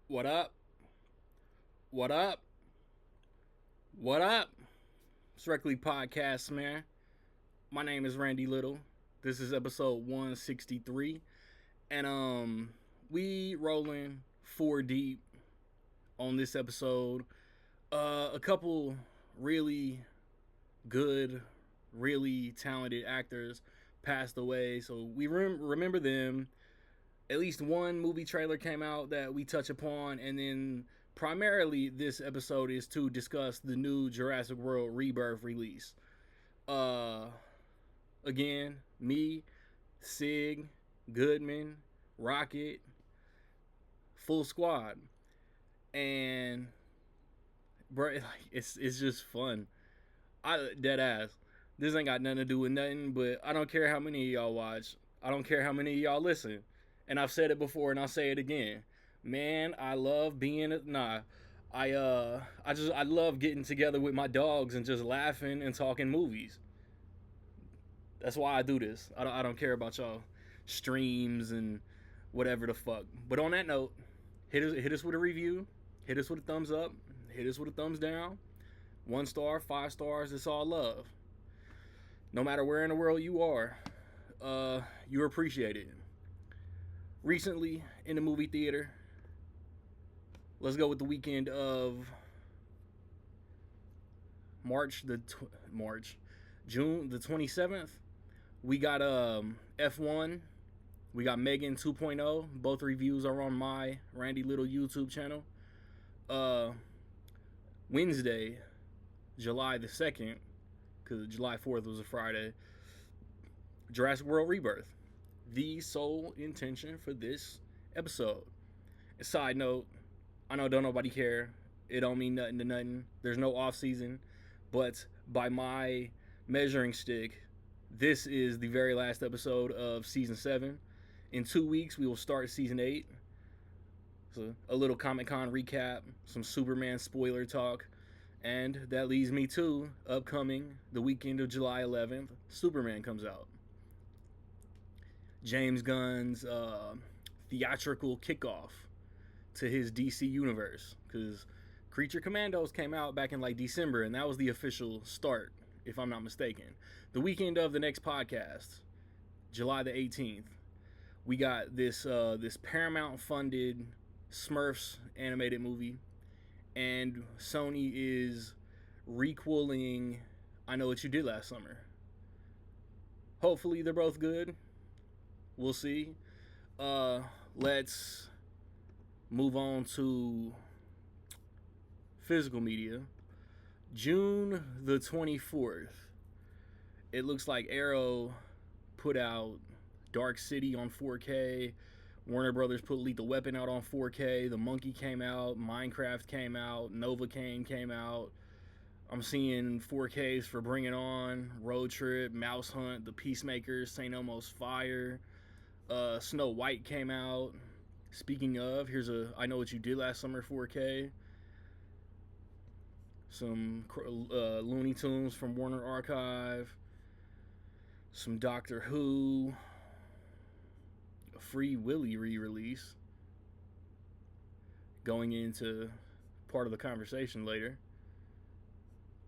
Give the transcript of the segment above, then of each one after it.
What up? What up? What up? It's Reckley Podcast, man. My name is Randy Little. This is episode 163. And we rolling four deep on this episode. A couple really good, really talented actors passed away. So we remember them. At least one movie trailer came out that we touch upon, and then primarily this episode is to discuss the new Jurassic World Rebirth release. Uh, Again, me, Sig, Goodman, Rocket, full squad, and bro, it's just fun. I dead ass. This ain't got nothing to do with nothing, but I don't care how many of y'all watch. I don't care how many of y'all listen. And I've said it before and I'll say it again. Man, I love being I love getting together with my dogs and just laughing and talking movies. That's why I do this. I don't care about y'all streams and whatever the fuck. But on that note, hit us with a review, hit us with a thumbs up, hit us with a thumbs down. 1 star, 5 stars, it's all love. No matter where in the world you are, you're appreciated. Recently in the movie theater, let's go with the weekend of June the 27th. We got F1. We got Megan 2.0. Both reviews are on my Randy Little YouTube channel. Wednesday, July the 2nd, because July 4th was a Friday, Jurassic World Rebirth. The sole intention for this episode. A side note, I know don't nobody care. It don't mean nothing to nothing. There's no off season, but by my measuring stick, this is the very last episode of season 7. In 2 weeks, we will start season 8. So a little Comic-Con recap, some Superman spoiler talk, and that leads me to upcoming the weekend of July 11th. Superman comes out. James Gunn's theatrical kickoff to his DC universe, because Creature Commandos came out back in like December, and that was the official start, if I'm not mistaken. The weekend of the next podcast, July the 18th, we got this Paramount funded Smurfs animated movie, and Sony is requeling I Know What You Did Last Summer. Hopefully they're both good. We'll see. Let's move on to physical media. June the 24th. It looks like Arrow put out Dark City on 4K. Warner Brothers put Lethal Weapon out on 4K. The Monkey came out. Minecraft came out. Novocaine came out. I'm seeing 4Ks for Bring It On, Road Trip, Mouse Hunt, The Peacemakers, St. Elmo's Fire. Snow White came out. Speaking of, here's a I Know What You Did Last Summer 4K. Some Looney Tunes from Warner Archive. Some Doctor Who. A Free Willy re-release. Going into part of the conversation later.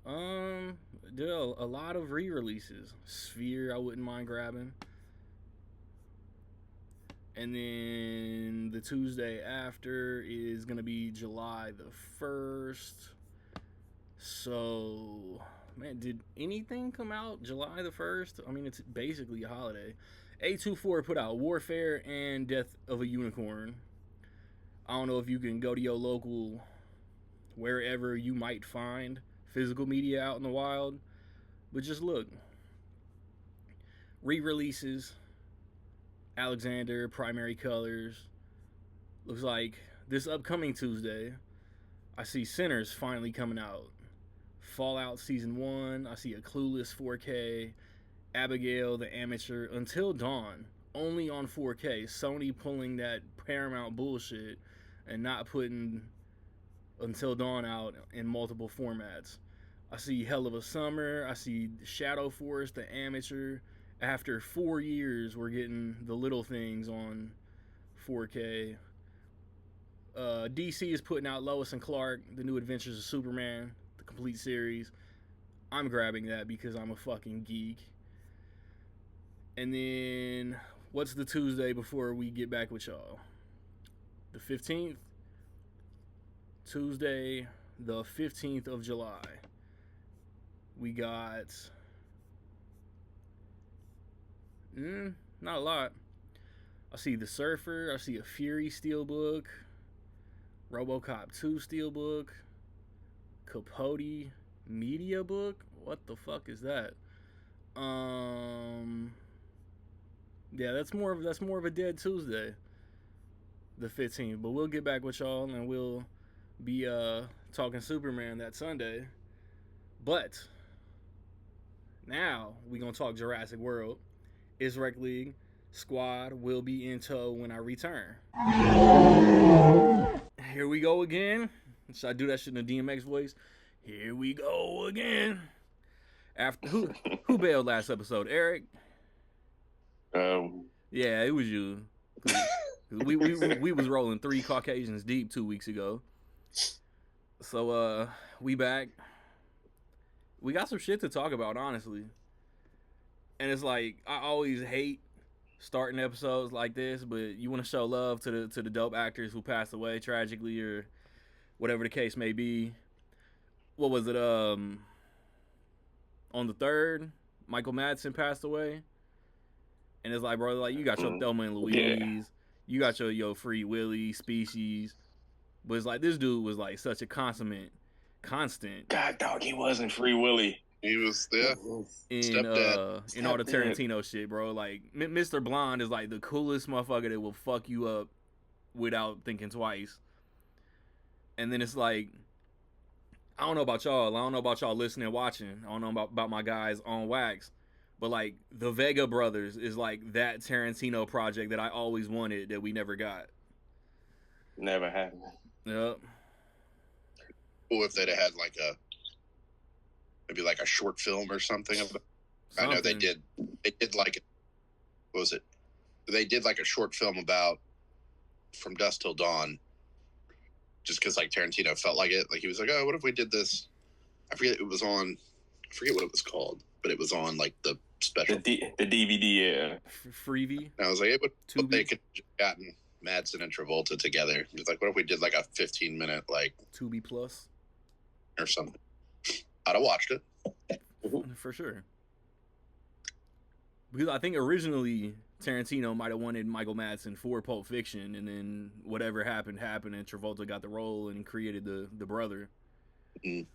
There are a lot of re-releases. Sphere, I wouldn't mind grabbing. And then the Tuesday after is going to be July the 1st. So, man, did anything come out July the 1st? I mean, it's basically a holiday. A24 put out Warfare and Death of a Unicorn. I don't know if you can go to your local, wherever you might find physical media out in the wild, but just look. Re-releases. Alexander, Primary Colors. Looks like this upcoming Tuesday, I see Sinners finally coming out. Fallout Season 1. I see a Clueless 4K. Abigail the Amateur. Until Dawn. Only on 4K. Sony pulling that Paramount bullshit and not putting Until Dawn out in multiple formats. I see Hell of a Summer. I see Shadow Force, the Amateur. After 4 years, we're getting The Little Things on 4K. DC is putting out Lois and Clark, The New Adventures of Superman, the complete series. I'm grabbing that because I'm a fucking geek. And then, what's the Tuesday before we get back with y'all? The 15th? Tuesday, the 15th of July. We got... not a lot. I see The Surfer. I see a Fury Steelbook. RoboCop 2 Steelbook. Capote Media Book? What the fuck is that? Yeah, that's more of a dead Tuesday. The 15th. But we'll get back with y'all and we'll be talking Superman that Sunday. But now we gonna talk Jurassic World. Is Rec League squad will be in tow when I return. Here we go again. Should I do that shit in a DMX voice? Here we go again. After who bailed last episode? Eric? Yeah, it was you. We was rolling 3 Caucasians deep 2 weeks ago. So we back. We got some shit to talk about, honestly. And it's like I always hate starting episodes like this, but you want to show love to the dope actors who passed away tragically or whatever the case may be. What was it? On the 3rd, Michael Madsen passed away, and it's like, bro, like you got your Thelma and Louise, you got your Free Willy, Species, but it's like this dude was like such a constant. God, dog, he wasn't Free Willy. He was there. In all the Tarantino shit, bro. Like Mr. Blonde is like the coolest motherfucker that will fuck you up without thinking twice. And then it's like, I don't know about y'all. I don't know about y'all listening and watching. I don't know about my guys on Wax. But like the Vega brothers is like that Tarantino project that I always wanted that we never got. Never happened. Yep. Or if they'd had like maybe like a short film or something. I know they did like, what was it? They did like a short film about From Dusk Till Dawn, just because like Tarantino felt like it. Like he was like, oh, what if we did this? I forget what it was called, but it was on like the special. The DVD, yeah. Freebie. And I was like, they could have gotten Madsen and Travolta together. It's like, what if we did like a 15-minute like Tubi Plus or something? I'd have watched it. For sure. Because I think originally Tarantino might have wanted Michael Madsen for Pulp Fiction, and then whatever happened, and Travolta got the role and created the brother. Mm.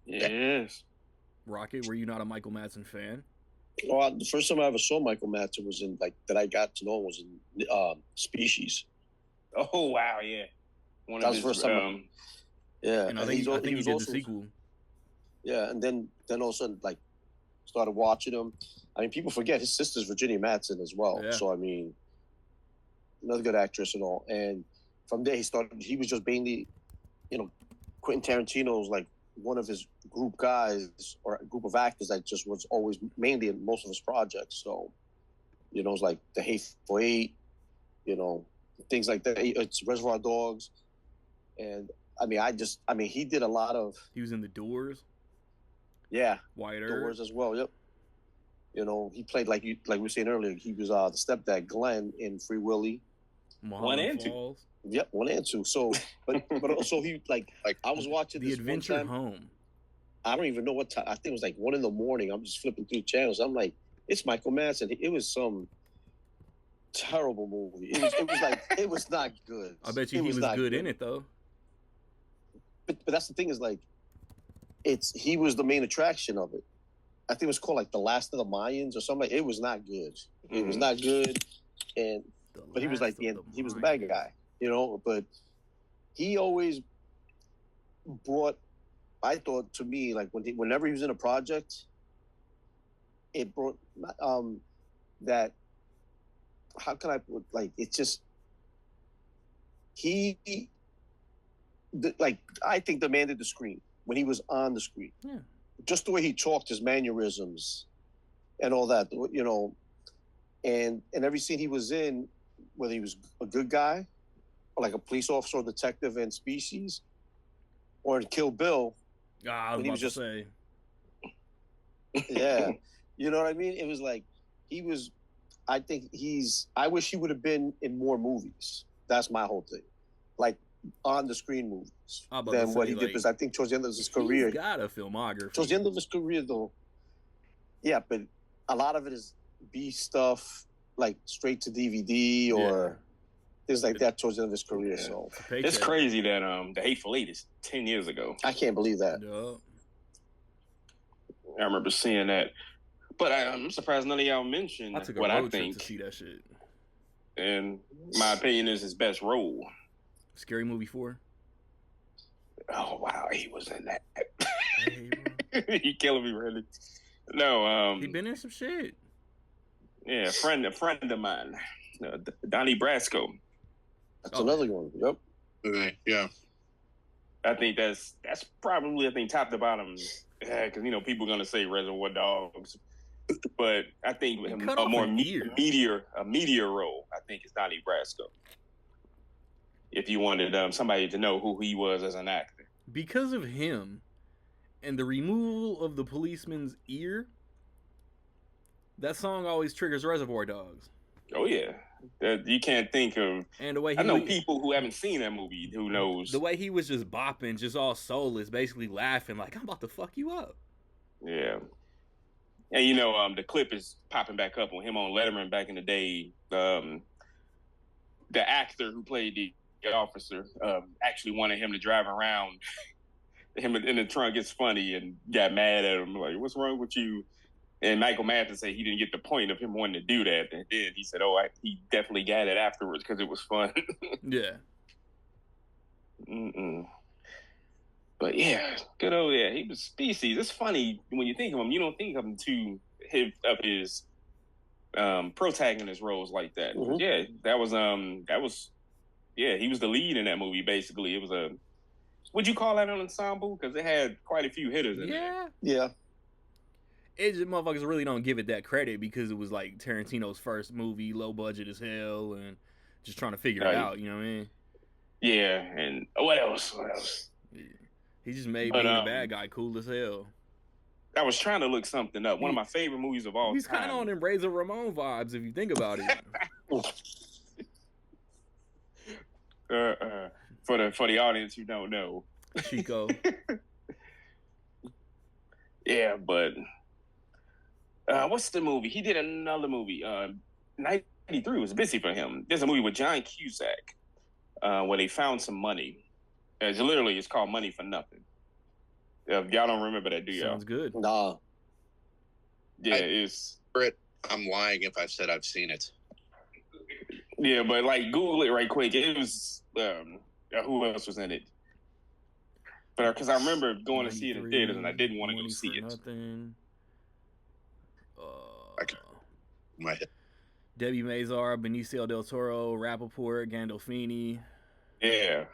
Yes. Rocket, were you not a Michael Madsen fan? Well, the first time I ever saw Michael Madsen was in that I got to know was in Species. Oh wow, yeah. That was the first time. Yeah, and I think he did the sequel. Yeah, and then all of a sudden, like, started watching him. I mean, people forget his sister's Virginia Madsen as well. Yeah. So I mean, another good actress and all. And from there, he was just mainly, Quentin Tarantino's like one of his group guys or a group of actors that just was always mainly in most of his projects. So, it's like The Hateful Eight, things like that. It's Reservoir Dogs, and he did a lot of. He was in The Doors. Yeah, Wyatt Earp. Doors as well. Yep. He played like we were saying earlier. He was the stepdad Glenn in Free Willy. 1 and 2. Yep, 1 and 2. So, but also he like I was watching The this Adventure one time. Home. I don't even know what time. I think it was like 1 a.m. I'm just flipping through channels. I'm like, it's Michael Madsen. It was some terrible movie. It was like it was not good. I bet you he was good in it though. But that's the thing is like, he was the main attraction of it. I think it was called like The Last of the Mayans or something. It was not good. Mm-hmm. It was not good, but he was like he was the bad guy, But he always brought. I thought to me like whenever he was in a project, it brought that. How can I put like it's just I think demanded the screen when he was on the screen. Yeah. Just the way he talked, his mannerisms and all that, and every scene he was in, whether he was a good guy, or like a police officer or detective in Species, or in Kill Bill. I was about to say. Yeah. You know what I mean? It was like, I wish he would have been in more movies. That's my whole thing. Like, on the screen movies than what he did. Because I think towards the end of his career. He's got a filmography. Towards the end of his career, though. Yeah, but a lot of it is B stuff, like straight to DVD or things like that towards the end of his career. Yeah. So it's crazy that The Hateful Eight is 10 years ago. I can't believe that. Yeah. I remember seeing that. But I'm surprised none of y'all mentioned what I think. To see that shit. And my opinion is his best role. Scary Movie 4. Oh wow, he was in that. He killing me, really. No, he been in some shit. Yeah, a friend of mine, Donnie Brasco. That's another one. Yep. Okay. Yeah. I think that's probably top to bottom. Because people are gonna say Reservoir Dogs, but I think a more meteor role. I think is Donnie Brasco. If you wanted somebody to know who he was as an actor, because of him and the removal of the policeman's ear, that song always triggers Reservoir Dogs. Oh yeah, you can't think of. And the way I know people who haven't seen that movie who knows the way he was just bopping, just all soulless, basically laughing like I'm about to fuck you up. Yeah, and the clip is popping back up on him on Letterman back in the day. The actor who played the officer actually wanted him to drive around him in the trunk. It's funny and got mad at him like, "What's wrong with you?" And Michael Madsen said he didn't get the point of him wanting to do that. And then he said, he definitely got it afterwards because it was fun. Yeah. But yeah, good old, he was Species. It's funny when you think of him, you don't think of him of his protagonist roles like that. Mm-hmm. Yeah, he was the lead in that movie, basically. It was would you call that an ensemble? Because it had quite a few hitters in there. Yeah. It just motherfuckers really don't give it that credit because it was like Tarantino's first movie, low budget as hell, and just trying to figure it out. You know what I mean? Yeah, and what else? Yeah. He just made being a bad guy cool as hell. I was trying to look something up. One of my favorite movies of all time. He's kind of on them Razor Ramon vibes if you think about it. For the audience who don't know, Chico. Yeah, but what's the movie? He did another movie. 93 was busy for him. There's a movie with John Cusack where they found some money. It's called Money for Nothing. Y'all don't remember that, do y'all? Sounds good. Nah. Yeah, it's. I'm lying if I've said I've seen it. Yeah, but Google it right quick. It was who else was in it? But because I remember going to see it in theaters and I didn't want to go see it. Nothing. My head. Debbie Mazar, Benicio del Toro, Rappaport, Gandolfini. Yeah.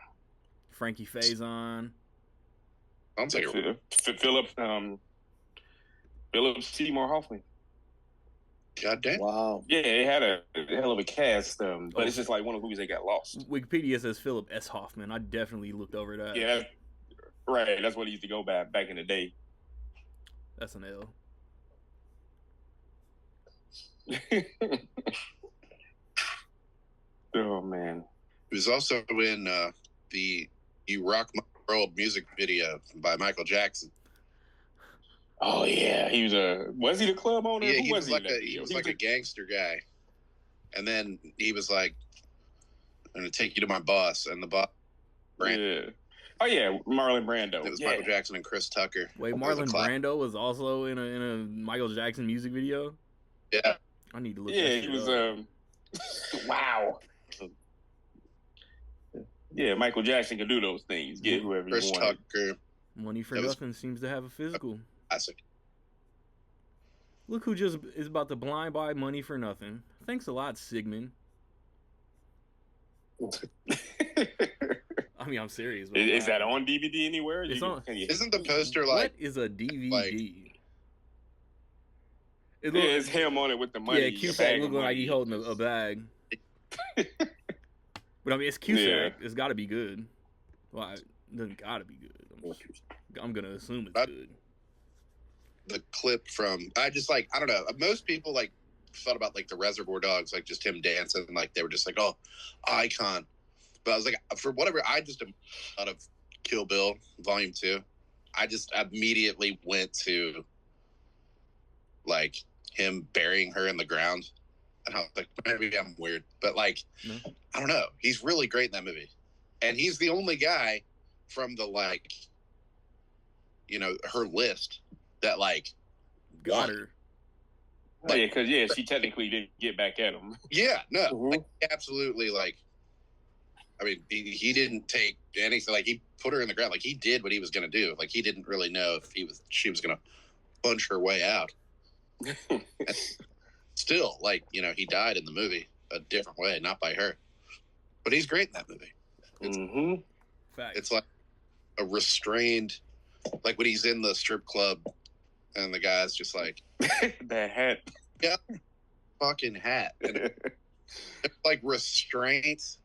Frankie Faison. Sounds like Philip Seymour Hoffman. God damn. Wow. Yeah, it had a hell of a cast, but it's just like one of the movies that got lost. Wikipedia says Philip S. Hoffman. I definitely looked over that. Yeah, right. That's what he used to go by back in the day. That's an L. Oh man. He was also in the "You Rock My World" music video by Michael Jackson. Oh yeah, he was he the club owner? Yeah, he was like a gangster guy, and then he was like, "I'm gonna take you to my boss," and the boss. Yeah. Oh yeah, Marlon Brando. It was Michael Jackson and Chris Tucker. Wait, Marlon Brando was also in a Michael Jackson music video? Yeah. I need to look. Yeah, he was. Wow. Yeah, Michael Jackson can do those things. Get whoever Chris you want. Tucker. Money for Nothing seems to have a physical. Classic. Look who just is about to blind buy Money for Nothing. Thanks a lot, Sigmund. I mean, I'm serious. Is that on DVD anywhere? Isn't the poster like... What is a DVD? Like, it's him on it with the money. Yeah, Q-Pack looking like he holding a bag. But I mean, it's Cusack. It's got to be good. Well, it doesn't got to be good. I'm gonna assume it's good. The clip from I don't know. Most people like thought about like the Reservoir Dogs, like just him dancing, like they were just like, oh, icon. But I was like, for whatever, I just out of Kill Bill Volume 2, I just immediately went to like him burying her in the ground, and I was like, maybe I'm weird, but like, no. I don't know. He's really great in that movie, and he's the only guy from the like, you know, her list that like got her. Like, yeah, because she technically didn't get back at him. Yeah, no, like, absolutely. Like, I mean, he didn't take anything. Like, he put her in the ground. Like, he did what he was going to do. Like, he didn't really know if she was going to punch her way out. Still, like, you know, he died in the movie a different way, not by her. But he's great in that movie. It's like a restrained, like when he's in the strip club and the guy's just like that hat. Yeah, fucking hat. And it's like restraint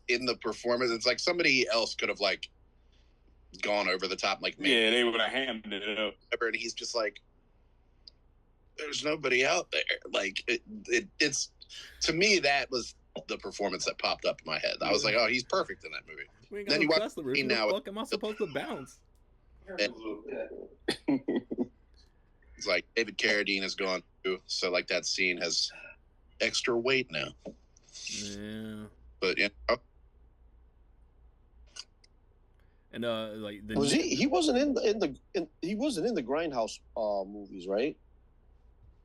in the performance. It's like somebody else could have like gone over the top, like maybe, they would have hammed it up. And he's just like, there's nobody out there. Like it's to me that was the performance that popped up in my head. I was like, oh, he's perfect in that movie. We ain't got then no customers. Who the fuck am I supposed to bounce? It's like David Carradine has gone through, so like that scene has extra weight now. Yeah. But and like was he wasn't in the Grindhouse movies, right?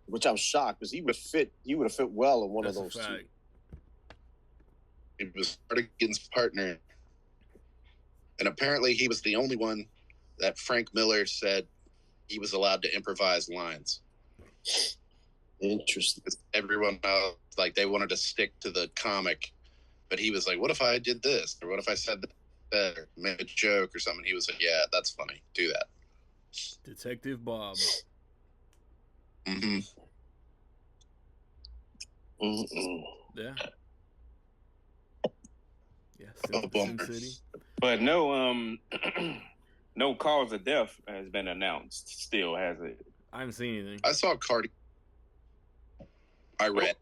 Which I'm shocked because he would have fit well in one of those two. He was Cardigan's partner, and apparently he was the only one that Frank Miller said he was allowed to improvise lines. Interesting. Everyone else, like, they wanted to stick to the comic, but he was like, what if I did this? Or what if I said that or made a joke or something? He was like, yeah, that's funny. Do that. Detective Bob. Mm-hmm. Yeah. Yeah, Sin City. But no cause of death has been announced still, has it? I haven't seen anything. I saw I read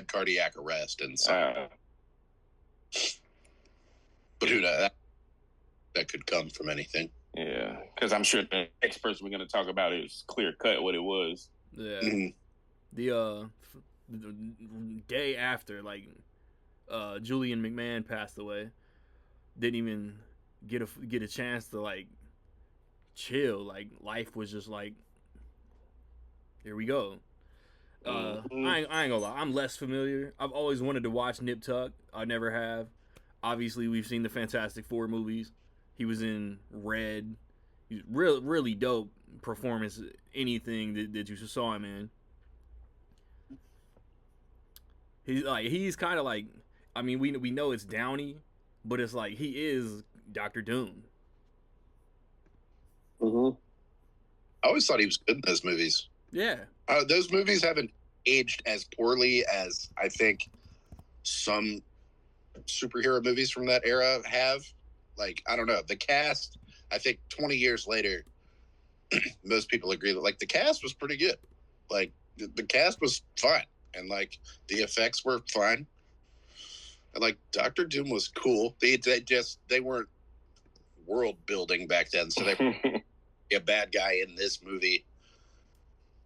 cardiac arrest and so but who knows? That could come from anything. Yeah, because I'm sure the next person we're going to talk about is clear cut what it was. Yeah. The day after, like, Julian McMahon passed away, didn't even get a chance to like chill. Like, life was just like, here we go. I ain't gonna lie, I'm less familiar. I've always wanted to watch Nip Tuck. I never have. Obviously, we've seen the Fantastic Four movies. He was in Red. He's really dope performance. Anything that you saw him in. He's kind of like, I mean, we know it's Downey, but it's like he is Dr. Doom. I always thought he was good in those movies. Yeah. Those movies haven't aged as poorly as I think some superhero movies from that era have. Like, I don't know. The cast, I think 20 years later, most people agree that, like, the cast was pretty good. Like, the cast was fine. And, like, the effects were fine. And, like, Dr. Doom was cool. They weren't world building back then. So they were a bad guy in this movie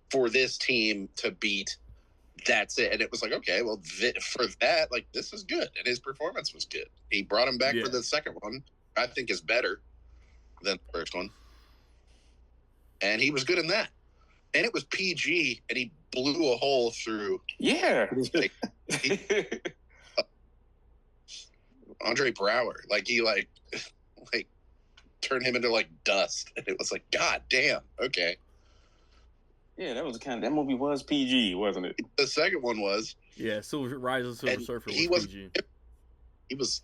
for this team to beat. That's it. And it was like, okay, well, for that, like, this is good. And his performance was good. He brought him back for the second one. I think is better than the first one. And he was good in that. And it was PG, and he blew a hole through. Yeah. Like, Andre Brower. Like, he, like turned him into, like, dust. And it was like, God damn. Okay. Yeah, that movie was PG, wasn't it? The second one was. Yeah, Rise of Silver Surfer was PG. He was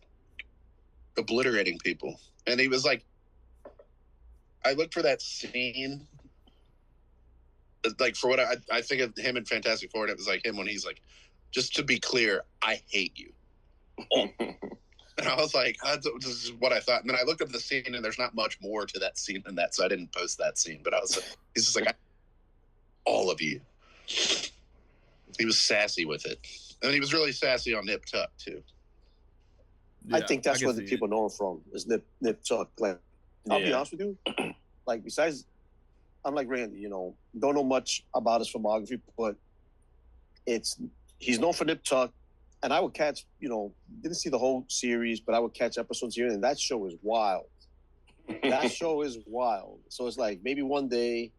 obliterating people. And he was like, I looked for that scene. Like, for what I think of him in Fantastic Four, and it was like him when he's like, just to be clear, I hate you. And I was like, this is what I thought. And then I looked up the scene, and there's not much more to that scene than that, so I didn't post that scene. But I was like, he's just like, all of you. He was sassy with it. And he was really sassy on Nip Tuck, too. Yeah, I think that's where the people know him from, is Nip Tuck. Like, I'll be honest with you. Like, besides, I'm like Randy, don't know much about his filmography, but he's known for Nip Tuck. And I would catch, didn't see the whole series, but I would catch episodes here, and that show is wild. That show is wild. So it's like, maybe one day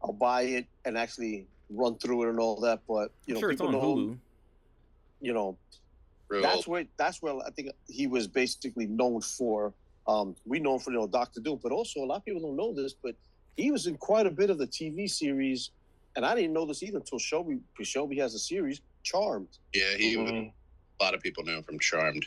I'll buy it and actually run through it and all that. But, sure, people know him, that's where I think he was basically known for. We know him for, Dr. Doom, but also a lot of people don't know this, but he was in quite a bit of the TV series, and I didn't know this either until Shelby has a series, Charmed. Yeah, a lot of people knew him from Charmed.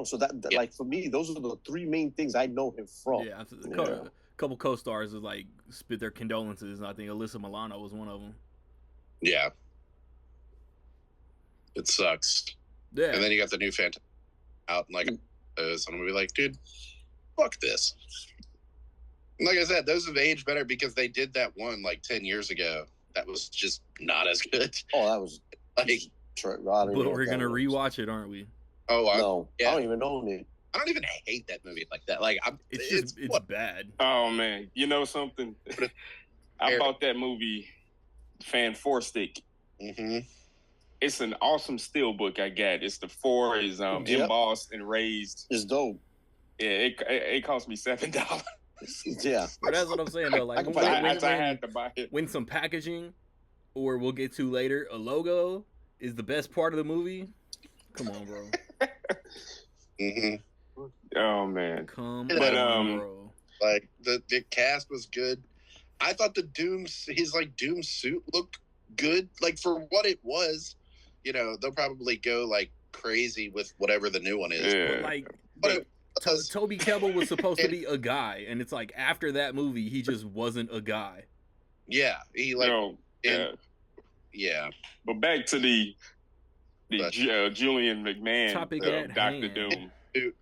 So that like, for me, those are the three main things I know him from. Yeah, a couple co-stars is like spit their condolences, and I think Alyssa Milano was one of them. Yeah. It sucks. Yeah. And then you got the new Phantom out, and I'm gonna be like, dude, fuck this. And like I said, those have aged better because they did that one like 10 years ago. That was just not as good. Oh, that was like. But we're gonna rewatch it, aren't we? Oh, I don't even own it. I don't even hate that movie like that. Like, it's bad. Oh man, you know something? I bought that movie, Fan 4-Stick. Mm-hmm. It's an awesome steelbook I got. It's the 4 is embossed and raised. It's dope. Yeah, it cost me $7. Yeah, but that's what I'm saying though. Like, I had to buy it. When some packaging, or we'll get to later, a logo is the best part of the movie. Come on, bro. Mm-hmm. Oh man, bro. Like the cast was good. I thought his Doom suit looked good. Like, for what it was, they'll probably go like crazy with whatever the new one is. Yeah. But Toby Kebbell was supposed to be a guy, and it's like after that movie, he just wasn't a guy. Yeah, yeah. But back to the Julian McMahon topic at Dr. hand. Doom. It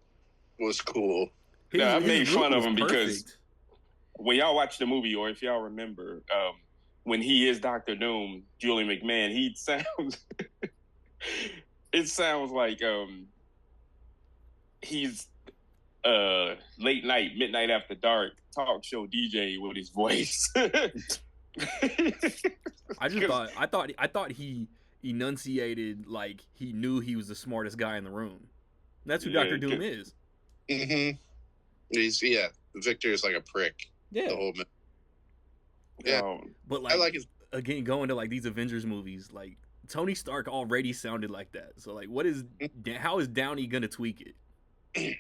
was cool. I made fun of him because perfect. When y'all watch the movie, or if y'all remember, when he is Dr. Doom, Julian McMahon, he sounds. It sounds like he's late night, midnight after dark talk show DJ with his voice. I thought he enunciated like he knew he was the smartest guy in the room. That's who Dr. Doom is. Mm-hmm. Victor is like a prick. Yeah. The whole but like, I like his again, going to like these Avengers movies, like Tony Stark already sounded like that. So like, how is Downey gonna tweak it?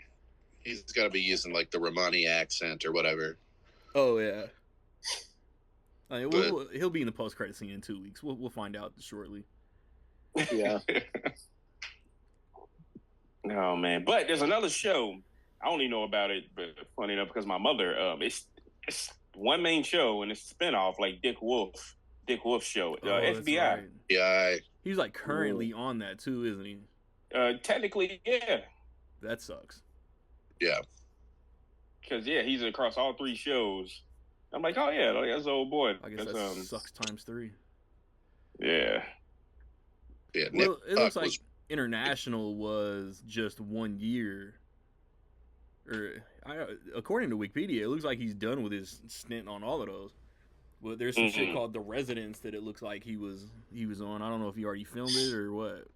He's got to be using like the Romani accent or whatever. Oh yeah. He'll be in the post-credit scene in 2 weeks. We'll find out shortly. Yeah. Oh man, but there's another show. I only know about it, but funny enough, because my mother, it's one main show and it's a spinoff, like Dick Wolf show, FBI. Right. Yeah, he's like currently on that too, isn't he? Technically, yeah. That sucks. Yeah. Because he's across all 3 shows. I'm like, oh yeah, that's old boy. I guess that sucks times 3. Yeah. Yeah. Well, it looks like international was just 1 year. According to Wikipedia, it looks like he's done with his stint on all of those. Well, there's some shit called The Residence that it looks like he was on. I don't know if he already filmed it or what.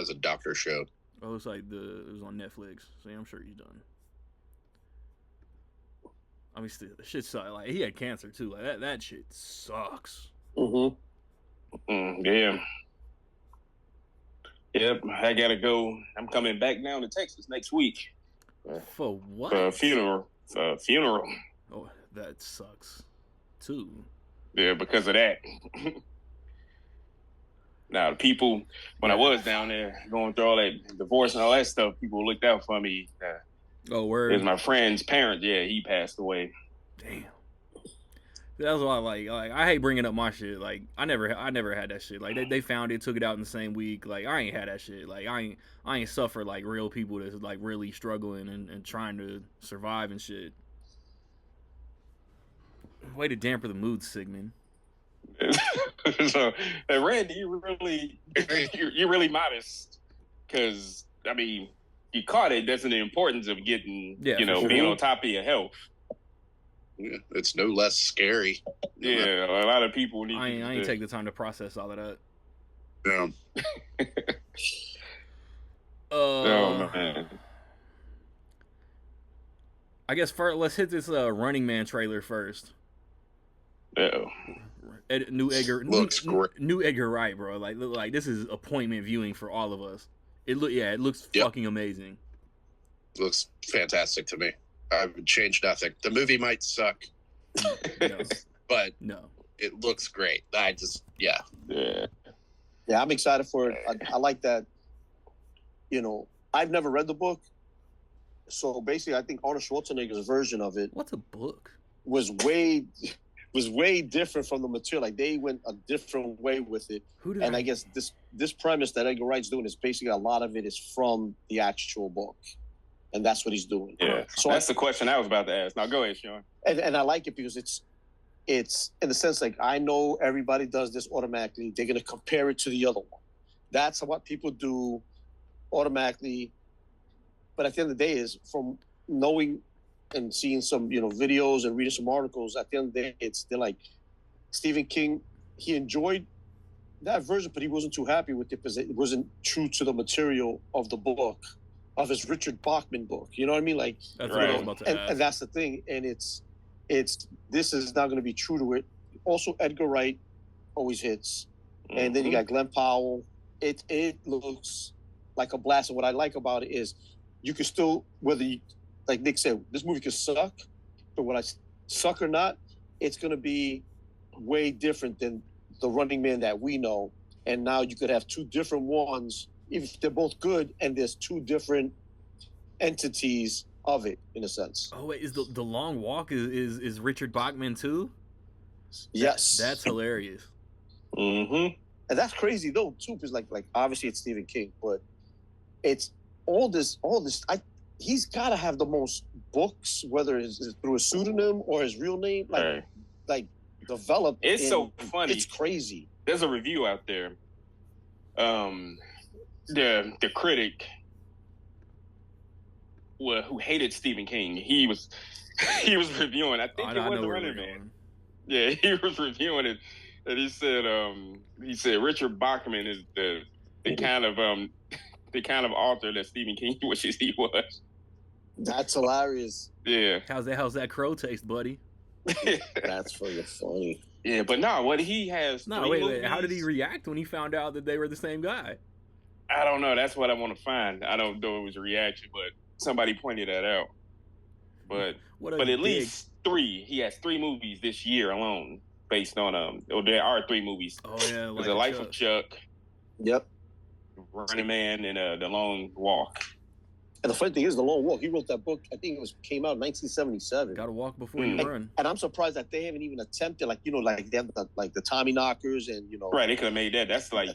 As a doctor show. Oh, it looks like it was on Netflix. So I'm sure he's done. I mean, still, the shit sucks. Like, he had cancer too. Like that shit sucks. Yeah. Yep, I gotta go. I'm coming back down to Texas next week. For what? For a funeral. Oh, that sucks too. Yeah, because of that. Now, people, when I was down there going through all that divorce and all that stuff, people looked out for me. Oh, word. It was my friend's parent. Yeah, he passed away. Damn. That's why, like I hate bringing up my shit. Like I never had that shit. Like they found it, took it out in the same week. Like I ain't had that shit. Like I ain't suffer like real people that's like really struggling and trying to survive and shit. Way to damper the mood, Sigmund. So, Randy, you're really modest, because I mean, you caught it. That's the importance of getting, being on top of your health. Yeah, it's no less scary. Yeah, a lot of people need. I ain't take the time to process all of that. Yeah. Oh man. I guess first, let's hit this Running Man trailer first. Uh-oh. New Edgar looks great. New Edgar Wright, bro. Like this is appointment viewing for all of us. It looks fucking amazing. Looks fantastic to me. I would change nothing. The movie might suck, but it looks great. Yeah, I'm excited for it. I like that. I've never read the book, so basically, I think Arnold Schwarzenegger's version of it. What's a book? Was way different from the material. Like they went a different way with it. I guess this premise that Edgar Wright's doing is basically a lot of it is from the actual book. And that's what he's doing. Yeah. So that's the question I was about to ask. Now go ahead, Sean. And I like it because it's in the sense like I know everybody does this automatically. They're gonna compare it to the other one. That's what people do automatically. But at the end of the day, is from knowing and seeing some videos and reading some articles. At the end of the day, they're like Stephen King. He enjoyed that version, but he wasn't too happy with it because it wasn't true to the material of the book. Of his Richard Bachman book, you know what I mean? Like, that's what I was about to ask. And that's the thing. And it's this is not going to be true to it. Also, Edgar Wright always hits, and then you got Glenn Powell. It looks like a blast. And what I like about it is you can still, whether you, like Nick said, this movie could suck, but when I suck or not, it's going to be way different than the Running Man that we know. And now you could have two different ones. If they're both good, and there's two different entities of it, in a sense. Oh wait, is the Long Walk is Richard Bachman too? Yes, that's hilarious. And that's crazy though too, because like obviously it's Stephen King, but it's all this. He's got to have the most books, whether it's through a pseudonym or his real name, like developed. It's so funny. It's crazy. There's a review out there. The critic who hated Stephen King, he was reviewing. I think it was The Running Man. Yeah, he was reviewing it, and he said Richard Bachman is the kind of author that Stephen King wishes he was. That's hilarious. Yeah. How's that crow taste, buddy? That's fucking funny. Yeah, but no, what he has. No, wait. How did he react when he found out that they were the same guy? I don't know. That's what I want to find. I don't know if it was a reaction, but somebody pointed that out. But at least three. He has 3 movies this year alone based on there are 3 movies. Oh yeah, like The Life of Chuck. Yep. Running Man and The Long Walk. And the funny thing is, The Long Walk. He wrote that book. I think came out in 1977. Got to walk before you run. And I'm surprised that they haven't even attempted, like they have the Tommy Knockers and Right, they could have made that. That's like.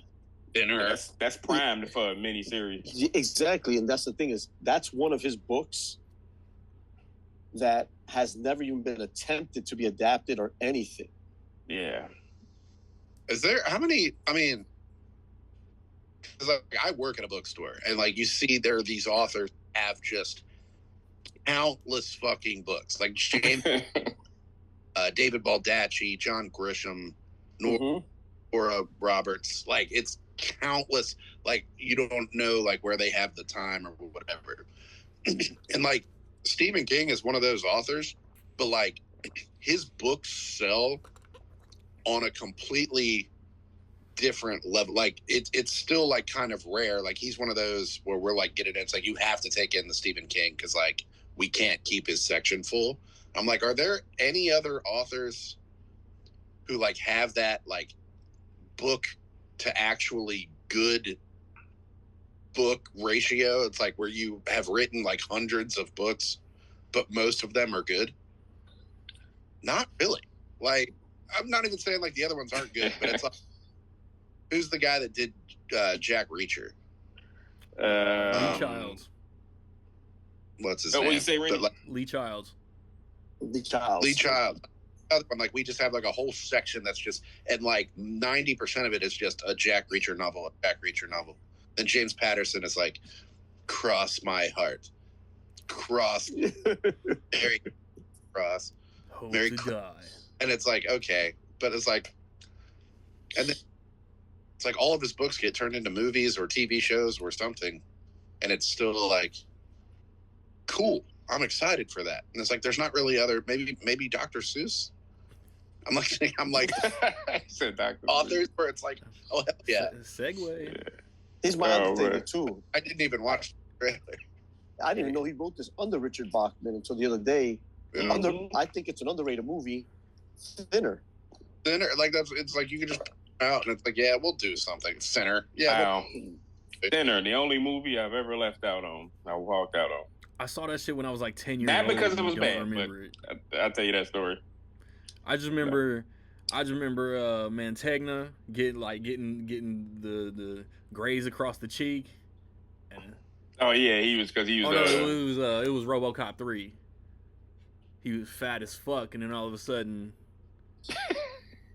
Dinner. That's primed for a miniseries. Exactly, and that's the thing is that's one of his books that has never even been attempted to be adapted or anything. Yeah. Is there how many? I mean, because I work at a bookstore, and like you see, there are these authors have just countless fucking books, like James, David Baldacci, John Grisham, Nora Roberts. Like it's countless, like you don't know like where they have the time or whatever. And like Stephen King is one of those authors, but like his books sell on a completely different level. Like it's still like kind of rare. Like he's one of those where we're like getting it. It's like you have to take in the Stephen King because like we can't keep his section full. I'm like, are there any other authors who like have that like book to actually good book ratio? It's like where you have written like hundreds of books, but most of them are good. Not really. Like, I'm not even saying like the other ones aren't good, but it's like, who's the guy that did Jack Reacher? Lee Childs. What's his Oh, name? what you say, Randy? Lee Childs. Lee Childs. Like, we just have like a whole section that's just, and like 90% of it is just a Jack Reacher novel. Then James Patterson is like, cross my heart, cross, Mary, cross, Hope Mary, to die. and it's like, okay, but it's like, and then it's like all of his books get turned into movies or TV shows or something, and it's still like, cool. I'm excited for that. And it's like, there's not really other, maybe Dr. Seuss. I'm like I said Dr. authors where it's like, oh hell yeah. Segue. He's my Undertaker too. I didn't even watch the trailer. I didn't even know he wrote this under Richard Bachman until the other day. I think it's an underrated movie. Thinner, like it's like you can just put it out and it's like, yeah, we'll do something. Thinner, yeah. Wow. Thinner, the only movie I've ever left out on. I walked out on. I saw that shit when I was like 10 years Not old. because it was bad, remember it. I'll tell you that story. I just remember Mantegna getting the graze across the cheek. Oh yeah, he was. it was RoboCop 3. He was fat as fuck, and then all of a sudden,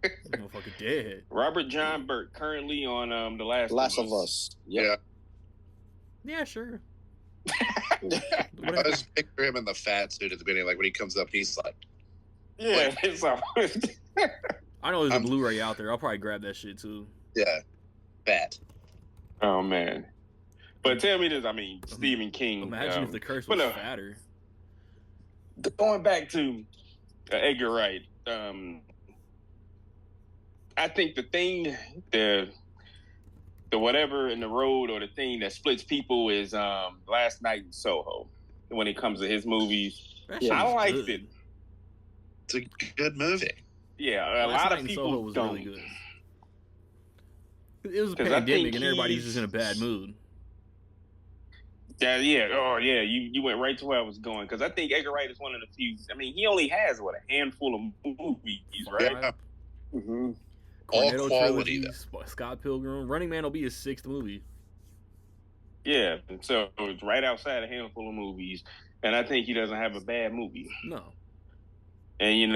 motherfucker dead. Robert John Burke, currently on The Last of Us. Yeah. Yeah, sure. I was picturing him in the fat suit at the beginning, like when he comes up, he's like, yeah, it's all. I know there's a Blu-ray out there. I'll probably grab that shit too. Yeah, fat. Oh man, but tell me this. I mean, Stephen King. Imagine if the curse was fatter. Going back to Edgar Wright, I think the thing, the whatever in the road or the thing that splits people is Last Night in Soho. When it comes to his movies, I liked it. It's a good movie. Yeah, a lot of people was don't. Really good. It was a pandemic and everybody's just in a bad mood. Yeah. Oh, yeah. You went right to where I was going because I think Edgar Wright is one of the few. I mean, he only has a handful of movies, right? Yeah. Mm-hmm. All Cornetto quality. trilogy, Scott Pilgrim, Running Man will be his 6th movie. Yeah, so it's right outside a handful of movies, and I think he doesn't have a bad movie. No. And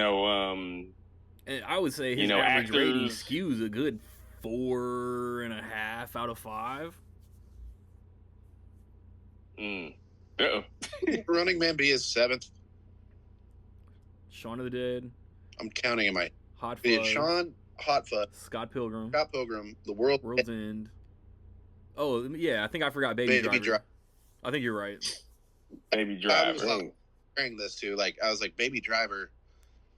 and I would say his average rating skews a good 4.5 out of 5. Running Man be his 7th. Shaun of the Dead. I'm counting in my Hot Fuzz. Hot Fuzz. Scott Pilgrim. The World's End. Oh yeah, I think I forgot Baby Driver. I think you're right. Baby Driver. I was comparing this to I was like Baby Driver.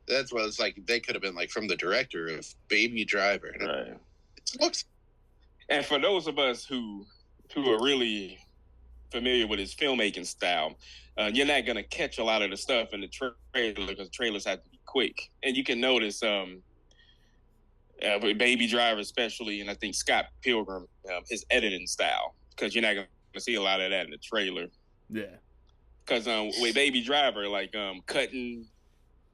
That's what it's like. They could have been like from the director of Baby Driver. Right. It looks. And for those of us who are really familiar with his filmmaking style, you're not gonna catch a lot of the stuff in the trailer because trailers have to be quick. And you can notice, Baby Driver especially, and I think Scott Pilgrim, his editing style, because you're not gonna see a lot of that in the trailer. Yeah. Because with Baby Driver, cutting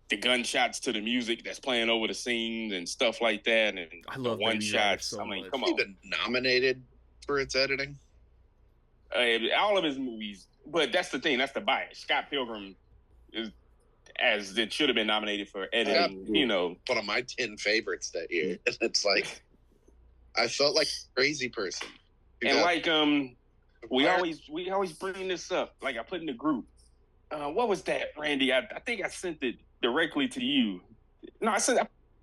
the gunshots to the music that's playing over the scenes and stuff like that, and I love one shots. So I mean, much. come on. He's been nominated for its editing. All of his movies, but that's the thing. That's the bias. Scott Pilgrim is, as it should have been nominated for editing. One of my 10 favorites that year. And it's like, I felt like a crazy person. And we always bring this up. Like I put in the group. What was that, Randy? I think I sent it directly to you. No, I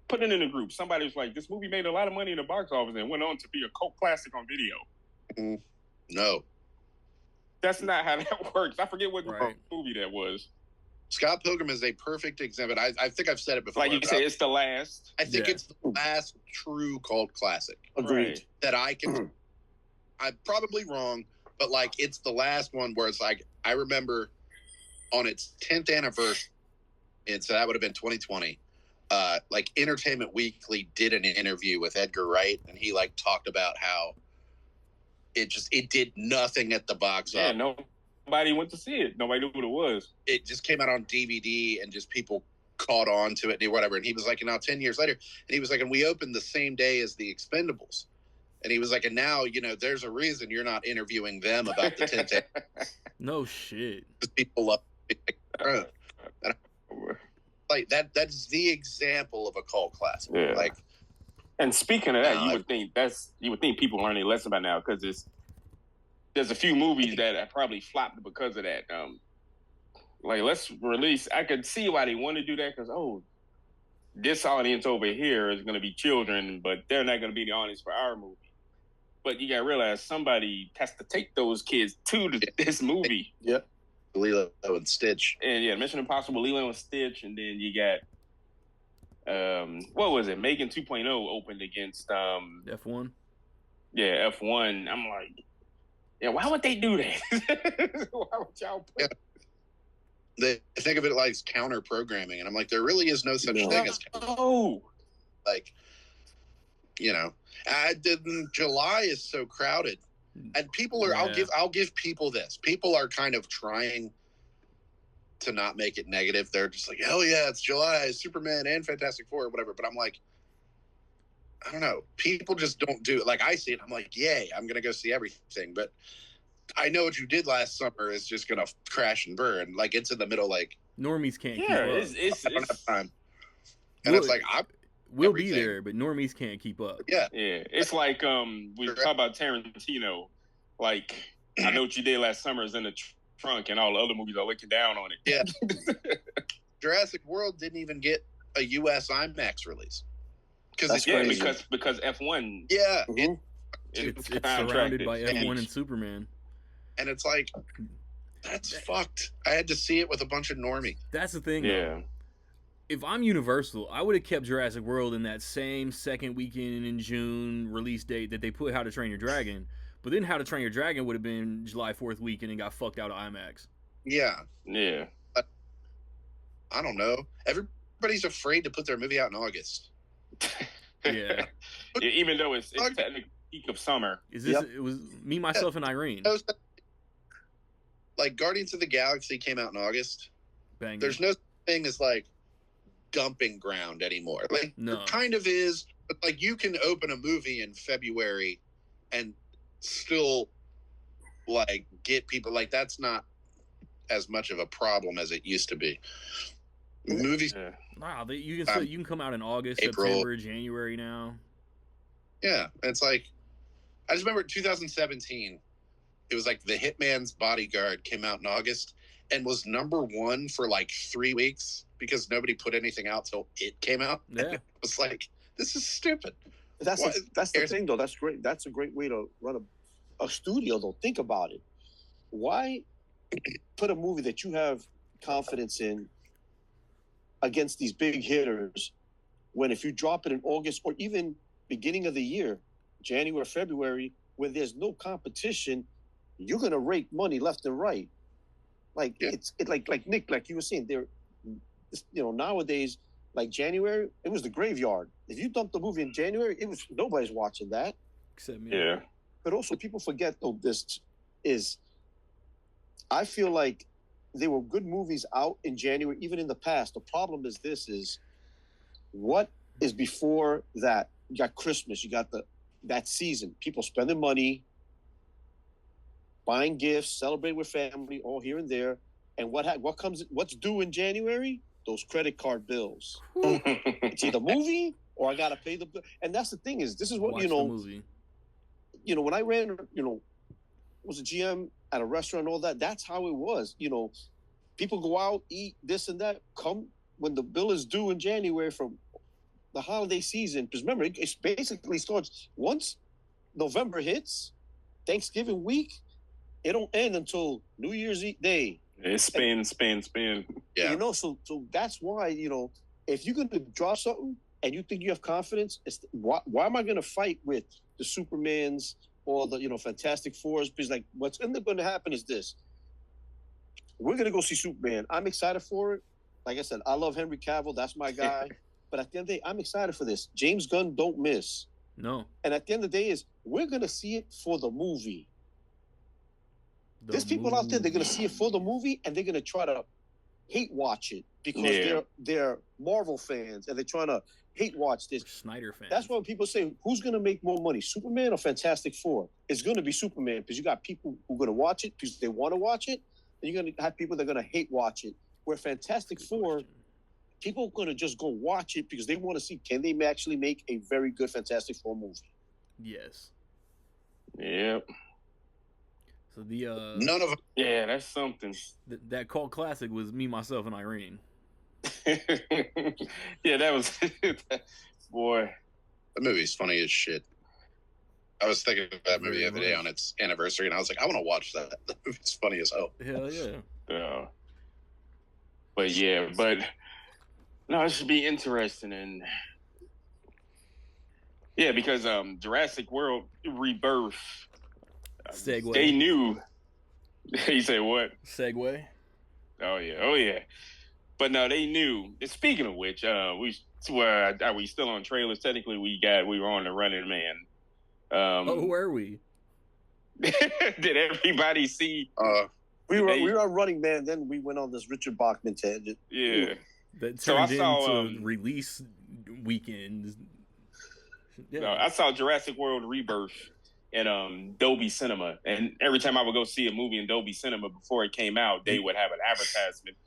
put it in the group. Somebody was like, "This movie made a lot of money in the box office and went on to be a cult classic on video." No, that's not how that works. I forget what movie that was. Scott Pilgrim is a perfect example. I think I've said it before. Like you say, it's the last. I think it's the last true cult classic. Agreed. That I can. I'm probably wrong, but it's the last one where it's like I remember on its 10th anniversary, and so that would have been 2020. Entertainment Weekly did an interview with Edgar Wright, and he talked about how it did nothing at the box office. Yeah, nobody went to see it. Nobody knew what it was. It just came out on DVD, and just people caught on to it and whatever. And he was like, and now 10 years later, and he was like, and we opened the same day as the Expendables. And he was like, and now, there's a reason you're not interviewing them about the 10th. No shit. People love like that. That's the example of a cult classic. Yeah. Like, and speaking of that, you would think people learn a lesson by now because there's a few movies that have probably flopped because of that. Like let's release. I could see why they want to do that because this audience over here is going to be children, but they're not going to be the audience for our movie. But you got to realize somebody has to take those kids to this movie. Yep. Lilo and Stitch. And Mission Impossible, Lilo and Stitch, and then you got what was it? Megan 2.0 opened against F1. Yeah, F1. I'm like, why would they do that? Why would y'all put? Yeah. They think of it like counter programming, and I'm like, there really is no such thing as like, July is so crowded, and people are. I'll give people this. People are kind of trying to not make it negative. They're just like, hell yeah, it's July, Superman and Fantastic Four or whatever. But I'm like, I don't know. People just don't do it. Like I see it, I'm like, yay, I'm gonna go see everything. But I know what you did last summer is just gonna crash and burn. Like it's in the middle. Like normies can't keep up. I don't have time. And it's like we'll be there, but normies can't keep up. Yeah. It's like we talk about Tarantino. Like I know what you did last summer is in the trunk, and all the other movies are looking down on it. Yeah. Jurassic World didn't even get a U.S. IMAX release because F1. Yeah. Mm-hmm. It's surrounded by F1 and Superman. And it's like, that's fucked. I had to see it with a bunch of normie. That's the thing. Yeah. Though. If I'm Universal, I would have kept Jurassic World in that same second weekend in June release date that they put How to Train Your Dragon. But then How to Train Your Dragon would have been July 4th weekend and got fucked out of IMAX. Yeah. Yeah. I don't know. Everybody's afraid to put their movie out in August. Yeah. Even though it's technically peak of summer. It was Me, Myself, and Irene. Like Guardians of the Galaxy came out in August. Bang. There's no thing as like dumping ground anymore. Like no. It kind of is, but like you can open a movie in February and still like get people. Like that's not as much of a problem as it used to be. Movies. Yeah. Wow, you can come out in August, April. September, January now. Yeah, it's like I just remember 2017. It was like The Hitman's Bodyguard came out in August and was #1 for like 3 weeks because nobody put anything out till it came out. Yeah, and it was like, this is stupid. That's the thing, though. That's great. That's a great way to run a studio, though. Think about it. Why put a movie that you have confidence in against these big hitters when if you drop it in August or even beginning of the year, January, February, where there's no competition, you're gonna rake money left and right. Like it's like Nick, like you were saying, nowadays, like January, it was the graveyard. If you dumped the movie in January, nobody's watching that. Except me. Yeah. But also people forget though I feel like there were good movies out in January, even in the past. The problem is what is before that? You got Christmas, you got that season. People spending money, buying gifts, celebrating with family, all here and there. And what's due in January? Those credit card bills. It's either movie or I gotta pay the bill. And that's the thing this is what Watch the movie. When I ran, was a GM at a restaurant and all that, that's how it was. People go out, eat this and that, come when the bill is due in January from the holiday season. Because remember, it basically starts once November hits, Thanksgiving week, it don't end until New Year's Day. It's spin. Yeah. So that's why, if you're going to draw something and you think you have confidence, why am I going to fight with the Supermans or the, Fantastic Fours? Because like what's going to happen is this. We're going to go see Superman. I'm excited for it. Like I said, I love Henry Cavill. That's my guy. But at the end of the day, I'm excited for this. James Gunn don't miss. No. And at the end of the day we're going to see it for the movie. There's people out there, they're going to see it for the movie, and they're going to try to hate watch it because they're Marvel fans and they're trying to hate watch this. Snyder fans. That's why people say, who's going to make more money, Superman or Fantastic Four? It's going to be Superman because you got people who are going to watch it because they want to watch it, and you're going to have people that are going to hate watch it. Where Fantastic Four, people are going to just go watch it because they want to see, can they actually make a very good Fantastic Four movie? Yes. Yep. So the none of them. Yeah, that's something. That cult classic was Me, Myself, and Irene. Yeah, that was boy. The movie's funny as shit. I was thinking of that movie the other day on its anniversary, and I was like, I want to watch that. The movie's funny as hell. Hell yeah. Yeah. But no, it should be interesting, and because Jurassic World Rebirth. Segue. They knew. He said what? Segue. Oh yeah. But no, they knew. And speaking of which, are we still on trailers? Technically, we were on the Running Man. Who were we? Did everybody see? We were on Running Man. Then we went on this Richard Bachman tangent. Yeah. That turned into release weekend. Yeah. No, I saw Jurassic World Rebirth in Dolby Cinema, and every time I would go see a movie in Dolby Cinema before it came out, they would have an advertisement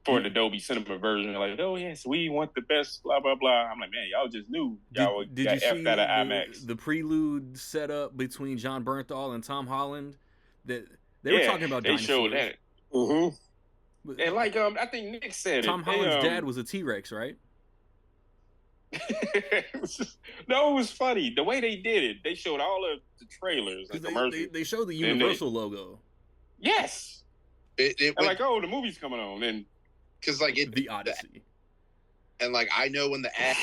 for the Dolby Cinema version, like, oh yes, we want the best, blah blah blah. I'm like, man, y'all just knew y'all did got you see effed out of IMAX. The prelude setup between John Bernthal and Tom Holland? That they were talking about. They showed that. Mm-hmm. And like I think Nick said Tom Holland's dad was a T-Rex, right? No, it was funny the way they did it. They showed all of the trailers and commercials. They showed the Universal logo. Yes. It I'm like, oh, the movie's coming on, and because like the Odyssey, and like I know when the ad,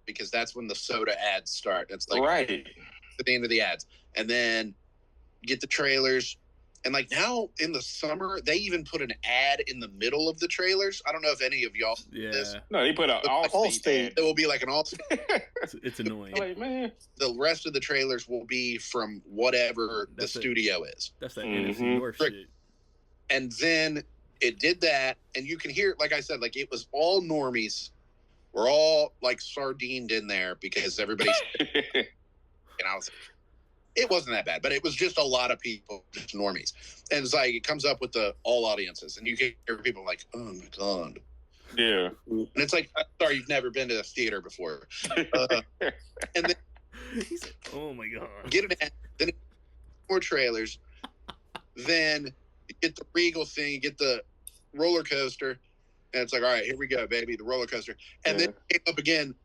because that's when the soda ads start. It's like right at the end of the ads, and then get the trailers. And like now in the summer, they even put an ad in the middle of the trailers. I don't know if any of y'all this. No, they put an Allstate. It will be like an Allstate. It's annoying. Like, man. The rest of the trailers will be from whatever the studio is. That's that NFC North shit. And then it did that, and you can hear, like I said, like it was all normies. We're all like sardined in there because everybody's. It wasn't that bad, but it was just a lot of people, just normies. And it's like, it comes up with the all audiences, and you can hear people like, oh my God. Yeah. And it's like, I'm sorry, you've never been to the theater before. And then, oh my God. Get an ad, then more trailers, then you get the Regal thing, you get the roller coaster, and it's like, all right, here we go, baby, the roller coaster. And then it came up again,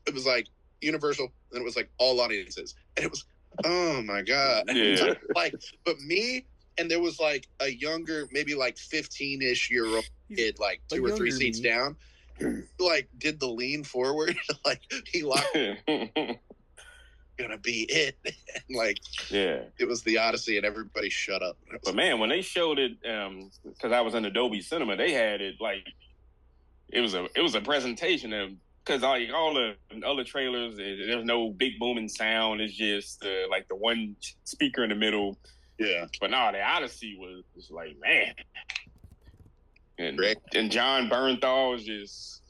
it was like Universal, and it was like all audiences. And it was, oh my God. Yeah. Like, but me, and there was like a younger, maybe like 15-ish year old kid, like 2 or 3 seats down, like did the lean forward, like he locked gonna be it. And like, it was the Odyssey, and everybody shut up. But man, when they showed it, because I was in Adobe Cinema, they had it like it was a presentation of. Because like all the other trailers, there's no big booming sound. It's just like the one speaker in the middle. Yeah. But no, the Odyssey was like, man. And John Bernthal was just.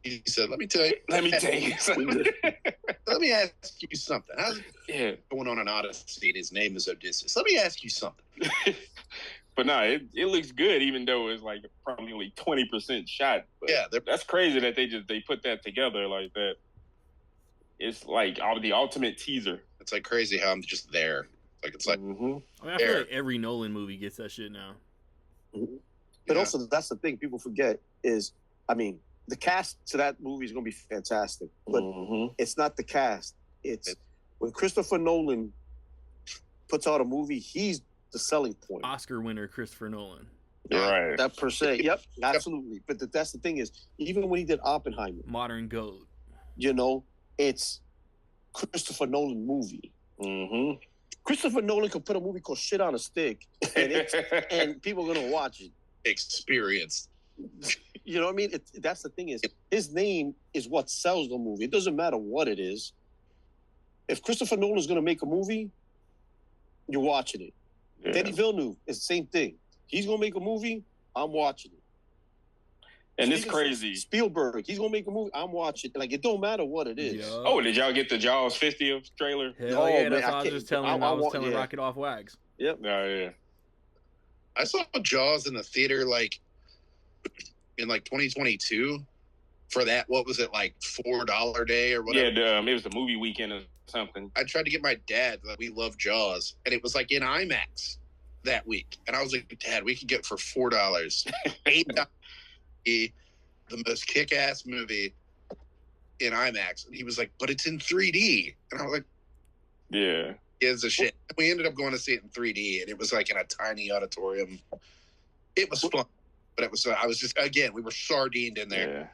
He said, let me tell you. Let me something. Let me ask you something. How's it going on an Odyssey and his name is Odysseus? Let me ask you something. But no, it looks good, even though it's like probably only 20% shot. But yeah, that's crazy that they put that together like that. It's like the ultimate teaser. It's like crazy how I'm just there. It's like I mean, I feel like every Nolan movie gets that shit now. But also, that's the thing people forget is, I mean, the cast to that movie is going to be fantastic, but it's not the cast. It's when Christopher Nolan puts out a movie, he's the selling point. Oscar winner Christopher Nolan. Right. That per se. Yep, absolutely. But that's the thing is, even when he did Oppenheimer, modern GOAT, it's Christopher Nolan movie. Mm-hmm. Christopher Nolan could put a movie called Shit on a Stick, and people are going to watch it. Experience. You know what I mean? That's the thing is, his name is what sells the movie. It doesn't matter what it is. If Christopher Nolan is going to make a movie, you're watching it. Yeah. Denis Villeneuve is the same thing. He's going to make a movie, I'm watching it. And it's crazy. Spielberg, he's gonna make a movie. I'm watching. Like, it don't matter what it is. Yo. Oh, did y'all get the Jaws 50th trailer? Hell yeah, that's man, what I was just telling. I was telling yeah. Rocket off wax. Yep. Oh yeah. I saw Jaws in the theater like in like 2022 for that. What was it, like $4 day or whatever? Yeah, it was the movie weekend or something. I tried to get my dad. Like, we love Jaws, and it was like in IMAX that week. And I was like, Dad, we could get for $4, $8. The most kick-ass movie in IMAX. And he was like, but it's in 3D. And I was like, yeah, gives a shit. We ended up going to see it in 3D, and it was like in a tiny auditorium. It was fun, but it was. I was just, again, we were sardined in there.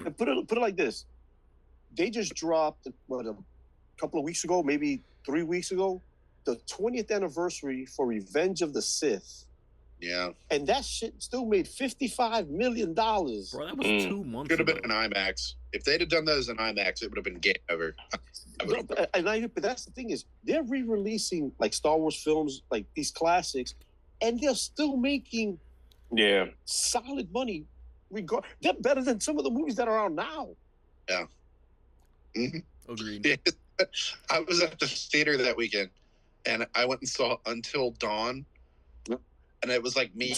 Yeah. Put it like this: they just dropped a couple of weeks ago, maybe 3 weeks ago, the 20th anniversary for Revenge of the Sith. Yeah, and that shit still made $55 million. Bro, that was 2 months Could have ago. been an IMAX. If they'd have done those in IMAX, it would have been game over. But that's the thing is, they're re-releasing like Star Wars films, like these classics, and they're still making solid money. They're better than some of the movies that are out now. Yeah. Mm-hmm. Agreed. Yeah. I was at the theater that weekend, and I went and saw Until Dawn. And it was like me,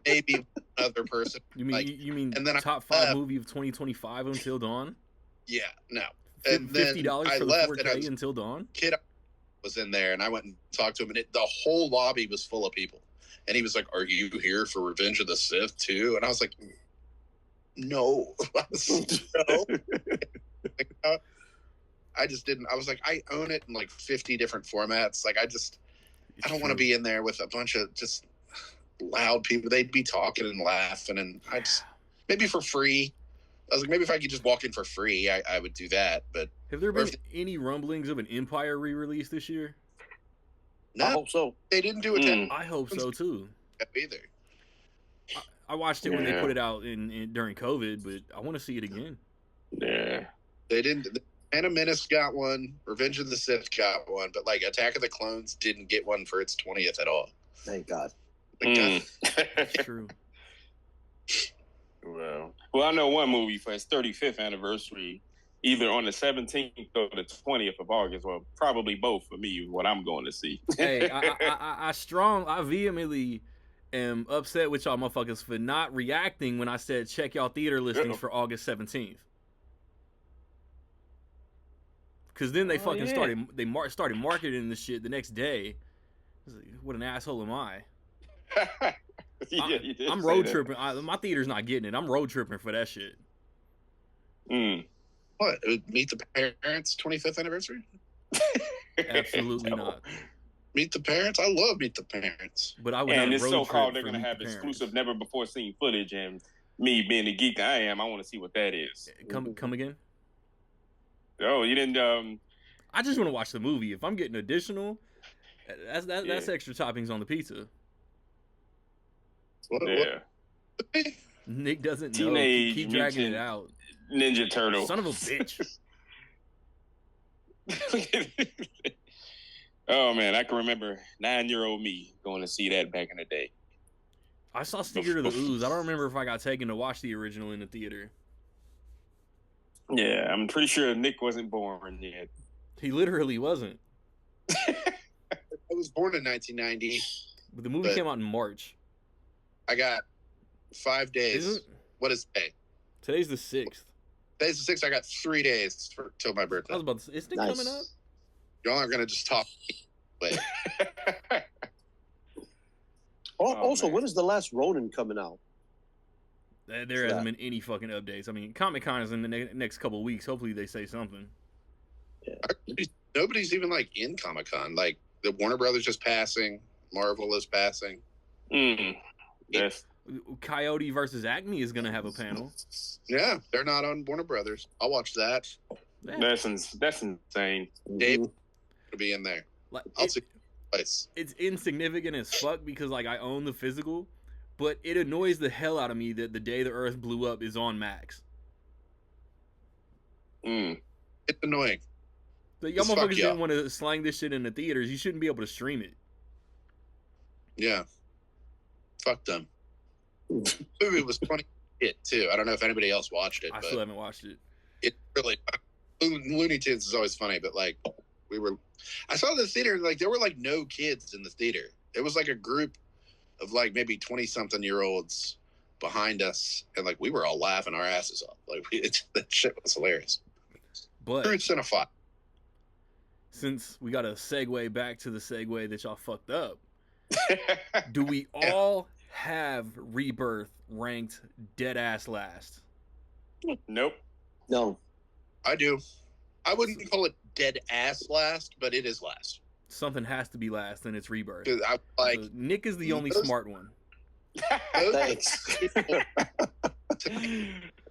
maybe another person. You mean like, you and then top 5 movie of 2025 Until Dawn? Yeah, no. And $50 then for the 4K Until Dawn? Kid was in there, and I went and talked to him, and the whole lobby was full of people. And he was like, "Are you here for Revenge of the Sith too?" And I was like, "No." No. I just didn't. I was like, I own it in like 50 different formats. Like, I don't want to be in there with a bunch of just loud people. They'd be talking and laughing, and I just, maybe for free. I was like, maybe if I could just walk in for free, I would do that. But have there been any rumblings of an Empire re-release this year? No, I hope so. They didn't do it. I hope so too. Either. I watched it when they put it out during COVID, but I want to see it again. Yeah, they didn't. Phantom Menace got one. Revenge of the Sith got one, but like Attack of the Clones didn't get one for its 20th at all. Thank God. True. Well, I know one movie for its 35th anniversary, either on the 17th or the 20th of August. Well, probably both for me. What I'm going to see. Hey, I vehemently am upset with y'all motherfuckers for not reacting when I said check y'all theater listings for August 17th. Because then they started marketing this shit the next day. What an asshole am I? I'm road tripping. My theater's not getting it. I'm road tripping for that shit. What? Meet the Parents 25th anniversary? Absolutely not. Meet the Parents? I love Meet the Parents. But I would and not it's road so called trip they're for going to Meet have the exclusive, Parents. never before seen footage. And me being the geek that I am, I want to see what that is. Come again? Oh, you didn't. I just want to watch the movie. If I'm getting additional, that's extra toppings on the pizza. What? Nick doesn't Teenage know. Keep dragging it out. Ninja Turtle. Son of a bitch. Oh man, I can remember 9-year-old me going to see that back in the day. I saw Secret of the Ooze. I don't remember if I got taken to watch the original in the theater. Yeah, I'm pretty sure Nick wasn't born yet. He literally wasn't. I was born in 1990. But the movie came out in March. I got 5 days. Is it? What is today? Today's the 6th. Today's the 6th. I got 3 days till my birthday. I was about to say, is Nick coming up? Y'all aren't going to just talk. Also, man. when is the last Ronin coming out? There hasn't been any fucking updates. I mean, Comic-Con is in the next couple of weeks. Hopefully they say something. Yeah. Nobody's even like in Comic-Con. Like the Warner Brothers is passing. Marvel is passing. Yes. Coyote versus Acme is going to have a panel. Yeah, they're not on Warner Brothers. I'll watch that. Yeah. That's insane. Dave will be in there. Like, I'll see place. It's insignificant as fuck because like I own the physical, but it annoys the hell out of me that the day the Earth blew up is on Max. It's annoying. So y'all motherfuckers didn't want to slang this shit in the theaters. You shouldn't be able to stream it. Yeah. Fuck them. Movie was it too. I don't know if anybody else watched it. I but still haven't watched it. It really Looney Tunes is always funny, but like I saw the theater, like there were like no kids in the theater. It was like a group of like maybe 20-something-year-olds behind us, and like we were all laughing our asses off. Like that shit was hilarious. But True cinephile. Since we got to segue back to the segue that y'all fucked up, do we all have Rebirth ranked dead ass last? Nope. No. I do. I wouldn't call it dead ass last, but it is last. Something has to be last, and it's Rebirth. I like so Nick is the only smart one. Thanks.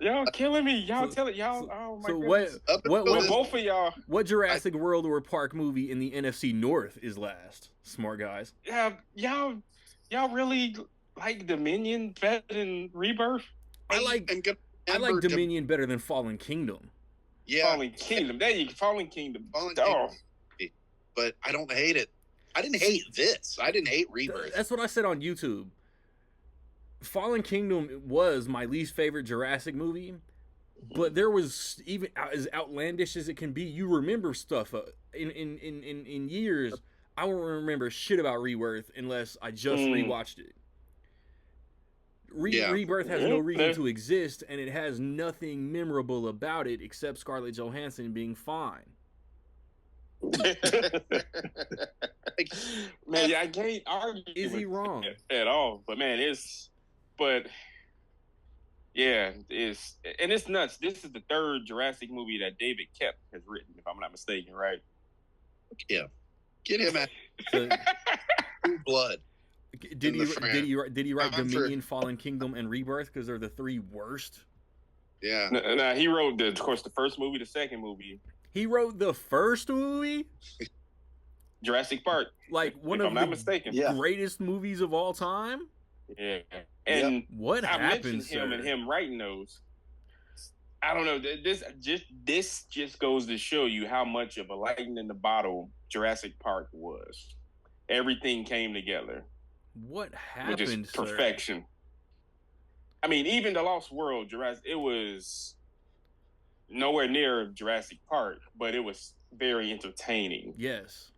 Y'all killing me. Y'all telling y'all. Oh my goodness. What both of y'all? What Jurassic World or Park movie in the NFC North is last? Smart guys. Yeah, y'all really like Dominion better than Rebirth? I like Dominion better than Fallen Kingdom. Yeah, Fallen Kingdom. There you go. Fallen Kingdom. Kingdom. But I don't hate it. I didn't hate this. I didn't hate Rebirth. That's what I said on YouTube. Fallen Kingdom was my least favorite Jurassic movie, but there was, even as outlandish as it can be, you remember stuff in years. I won't remember shit about Rebirth unless I just rewatched it. Rebirth has no reason to exist, and it has nothing memorable about it except Scarlett Johansson being fine. Man, I can't argue. Is he wrong at all? But man, it's nuts. This is the third Jurassic movie that David Koepp has written, if I'm not mistaken, right? Yeah, get him at blood. Did he write Dominion, Fallen Kingdom, and Rebirth because they're the three worst? Yeah. No, he wrote of course the first movie, the second movie. He wrote the first movie, Jurassic Park, like one of the greatest movies of all time. Yeah, and what happened? Him writing those. I don't know. This just goes to show you how much of a lightning in the bottle Jurassic Park was. Everything came together. What happened? Just perfection. I mean, even the Lost World, Jurassic, it was nowhere near Jurassic Park, but it was very entertaining. Yes.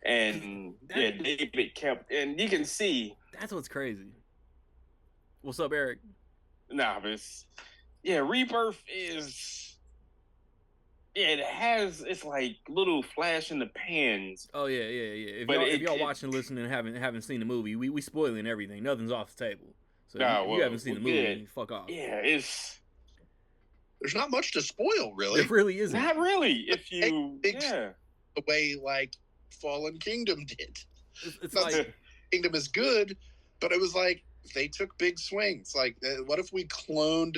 And David kept, and you can see. That's what's crazy. What's up, Eric? Nah, but Rebirth is. Yeah, it's like little flash in the pans. Oh yeah. If y'all watching, listening, and haven't seen the movie, we spoiling everything. Nothing's off the table. So if you haven't seen the movie, fuck off. Yeah, there's not much to spoil, really. It really isn't. Not really. If you the way like Fallen Kingdom did. It's like Kingdom is good, but it was like they took big swings. Like, what if we cloned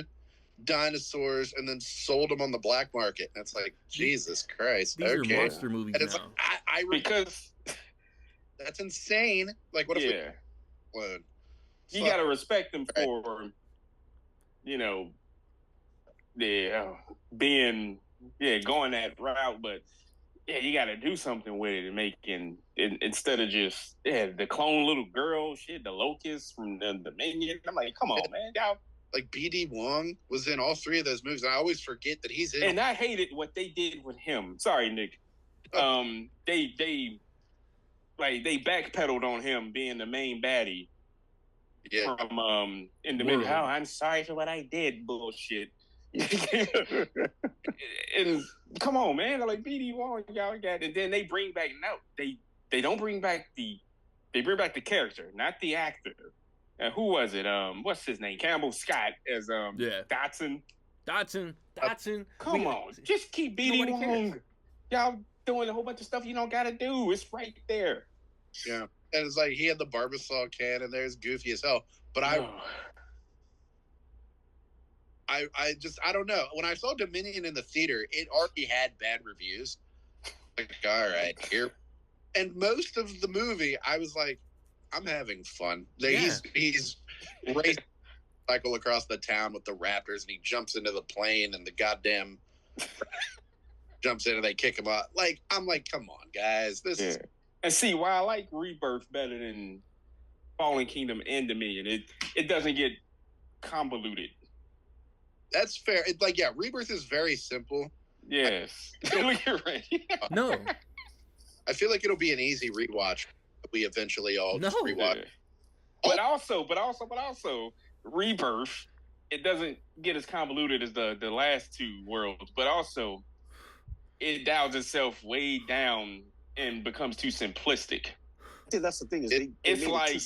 dinosaurs and then sold them on the black market? And it's like, Jesus Christ. These are monster movies and it's now. Like, because that's insane. Like, what if we clone? You got to respect them for, going that route, but you got to do something with it and instead of just the clone little girl shit, the locust from the Dominion. I'm like, come on, man, y'all. Like BD Wong was in all three of those movies, and I always forget that he's in. And I hated what they did with him. Sorry, Nick. They backpedaled on him being the main baddie. Yeah. From in the middle. Oh, I'm sorry for what I did. Bullshit. And come on, man. Like BD Wong, y'all got. And then they bring back they don't bring back they bring back the character, not the actor. Who was it? What's his name? Campbell Scott as Dotson. Dotson. Come on, just keep BD Wong. Y'all doing a whole bunch of stuff you don't gotta do. It's right there. Yeah. And it's like he had the Barbasol can and there's goofy as hell. But I don't know. When I saw Dominion in the theater, it already had bad reviews. Like, all right, here. And most of the movie, I was like, I'm having fun. He's racing cycle across the town with the Raptors, and he jumps into the plane, and the goddamn jumps in, and they kick him out. Like, I'm like, come on, guys, this is. And see, why I like Rebirth better than Fallen Kingdom and Dominion, it doesn't get convoluted. That's fair. It's like, yeah, Rebirth is very simple. Yes. Look at Randy. No. I feel like it'll be an easy rewatch. We eventually all just rewatch. But also, Rebirth, it doesn't get as convoluted as the last two worlds, but also it dials itself way down and becomes too simplistic. I think that's the thing is it's like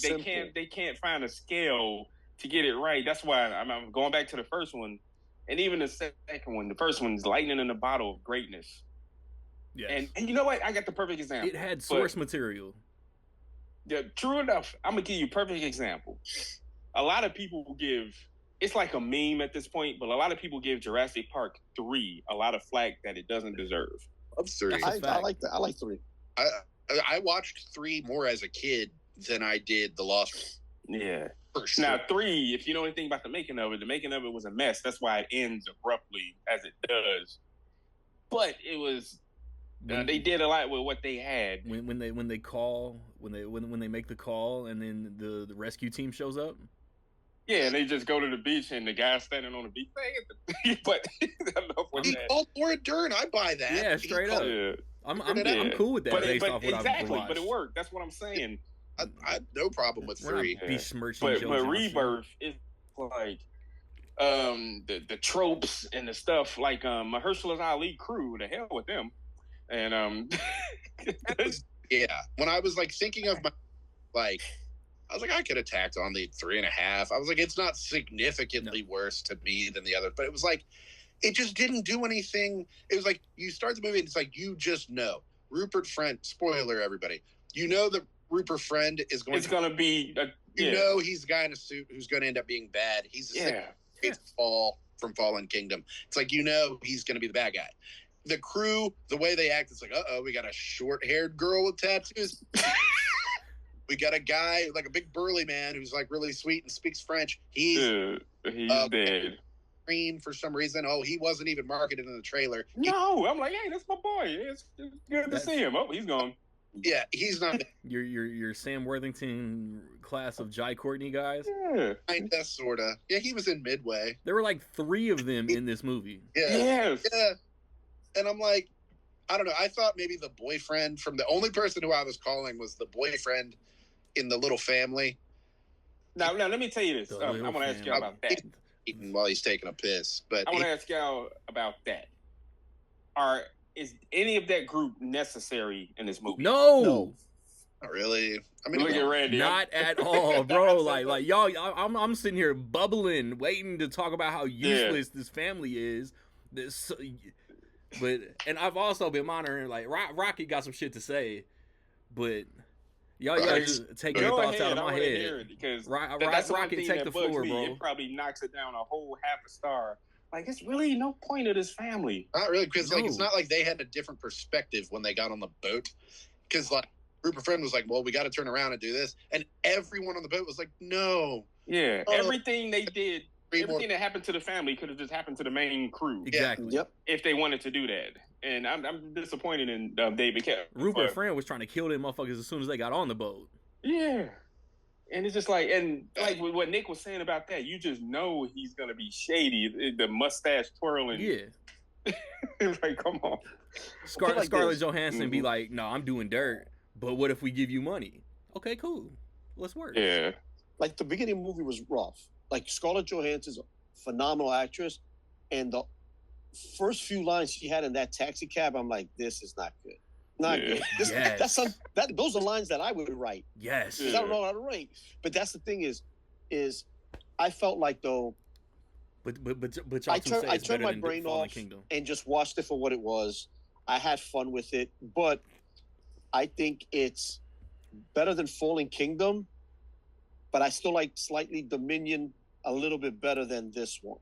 they can't find a scale to get it right. That's why I'm going back to the first one, and even the second one. The first one's lightning in a bottle of greatness. Yes. And you know what? I got the perfect example. It had source material. Yeah, true enough. I'm gonna give you a perfect example. A lot of people will give. It's like a meme at this point, but a lot of people give Jurassic Park 3 a lot of flack that it doesn't deserve. Of 3, I like that. I like 3. I watched 3 more as a kid than I did The Lost. Yeah. For sure. Now 3, if you know anything about the making of it was a mess. That's why it ends abruptly as it does. But it was. They did a lot with what they had. When they make the call, and then the rescue team shows up. Yeah, and they just go to the beach, and the guy's standing on the beach. But he called Laura Dern. I buy that. Yeah, straight up. Yeah. I'm cool with that. But based off what exactly, I've but it worked. That's what I'm saying. I have no problem with 3. Besmirching but Rebirth is like the tropes and the stuff like Mahershala Ali crew. The hell with them. And yeah, when I was like thinking of I was like, I could have tacked on the 3.5. I was like, it's not significantly worse to me than the other, but it was like, it just didn't do anything. It was like, you start the movie and it's like, you just know Rupert Friend, spoiler everybody, you know that Rupert Friend is going to be, you know, he's the guy in a suit who's going to end up being bad. He's the fall from Fallen Kingdom. It's like, you know, he's going to be the bad guy. The crew, the way they act, it's like, we got a short-haired girl with tattoos. We got a guy, like a big burly man who's like really sweet and speaks French. He's dead. Green for some reason. Oh, he wasn't even marketed in the trailer. No, I'm like, hey, that's my boy. It's good to see him. Oh, he's gone. Yeah, he's not. your Sam Worthington class of Jai Courtney guys. Yeah, kinda, sorta. Yeah, he was in Midway. There were like 3 of them in this movie. Yeah. And I'm like, I don't know. I thought maybe the boyfriend from the only person who I was calling was the boyfriend in The Little Family. Now let me tell you this. I want to ask y'all about that. While he's taking a piss, but I want to ask y'all about that. Is any of that group necessary in this movie? No. Not really. I mean, look at Randy. Not at all, bro. like y'all, I'm sitting here bubbling, waiting to talk about how useless this family is. And I've also been monitoring, like, Rocky got some shit to say, but y'all just taking your thoughts out of my head. Because Rocky, take the floor, bro. It probably knocks it down a whole half a star. Like, it's really no point of this family. Not really, because like it's not like they had a different perspective when they got on the boat. Because like Rupert Friend was like, "Well, we got to turn around and do this," and everyone on the boat was like, "No." Yeah, everything they did. Everything that happened to the family could have just happened to the main crew. Exactly. Yep. If they wanted to do that. And I'm disappointed in David Kelly. Rupert Friend was trying to kill them motherfuckers as soon as they got on the boat. Yeah. And it's just like with what Nick was saying about that, you just know he's going to be shady. The mustache twirling. Yeah. It's like, come on. Scarlett Johansson be like, no, I'm doing dirt. But what if we give you money? Okay, cool. Let's work. Yeah. Like, the beginning of the movie was rough. Like, Scarlett Johansson's a phenomenal actress, and the first few lines she had in that taxi cab, I'm like, this is not good. Not good. Those are lines that I would write. Yes. Because I don't know how to write. But that's the thing is I felt like, though, but I turned my brain off and just watched it for what it was. I had fun with it, but I think it's better than Fallen Kingdom, but I still like slightly Dominion a little bit better than this one.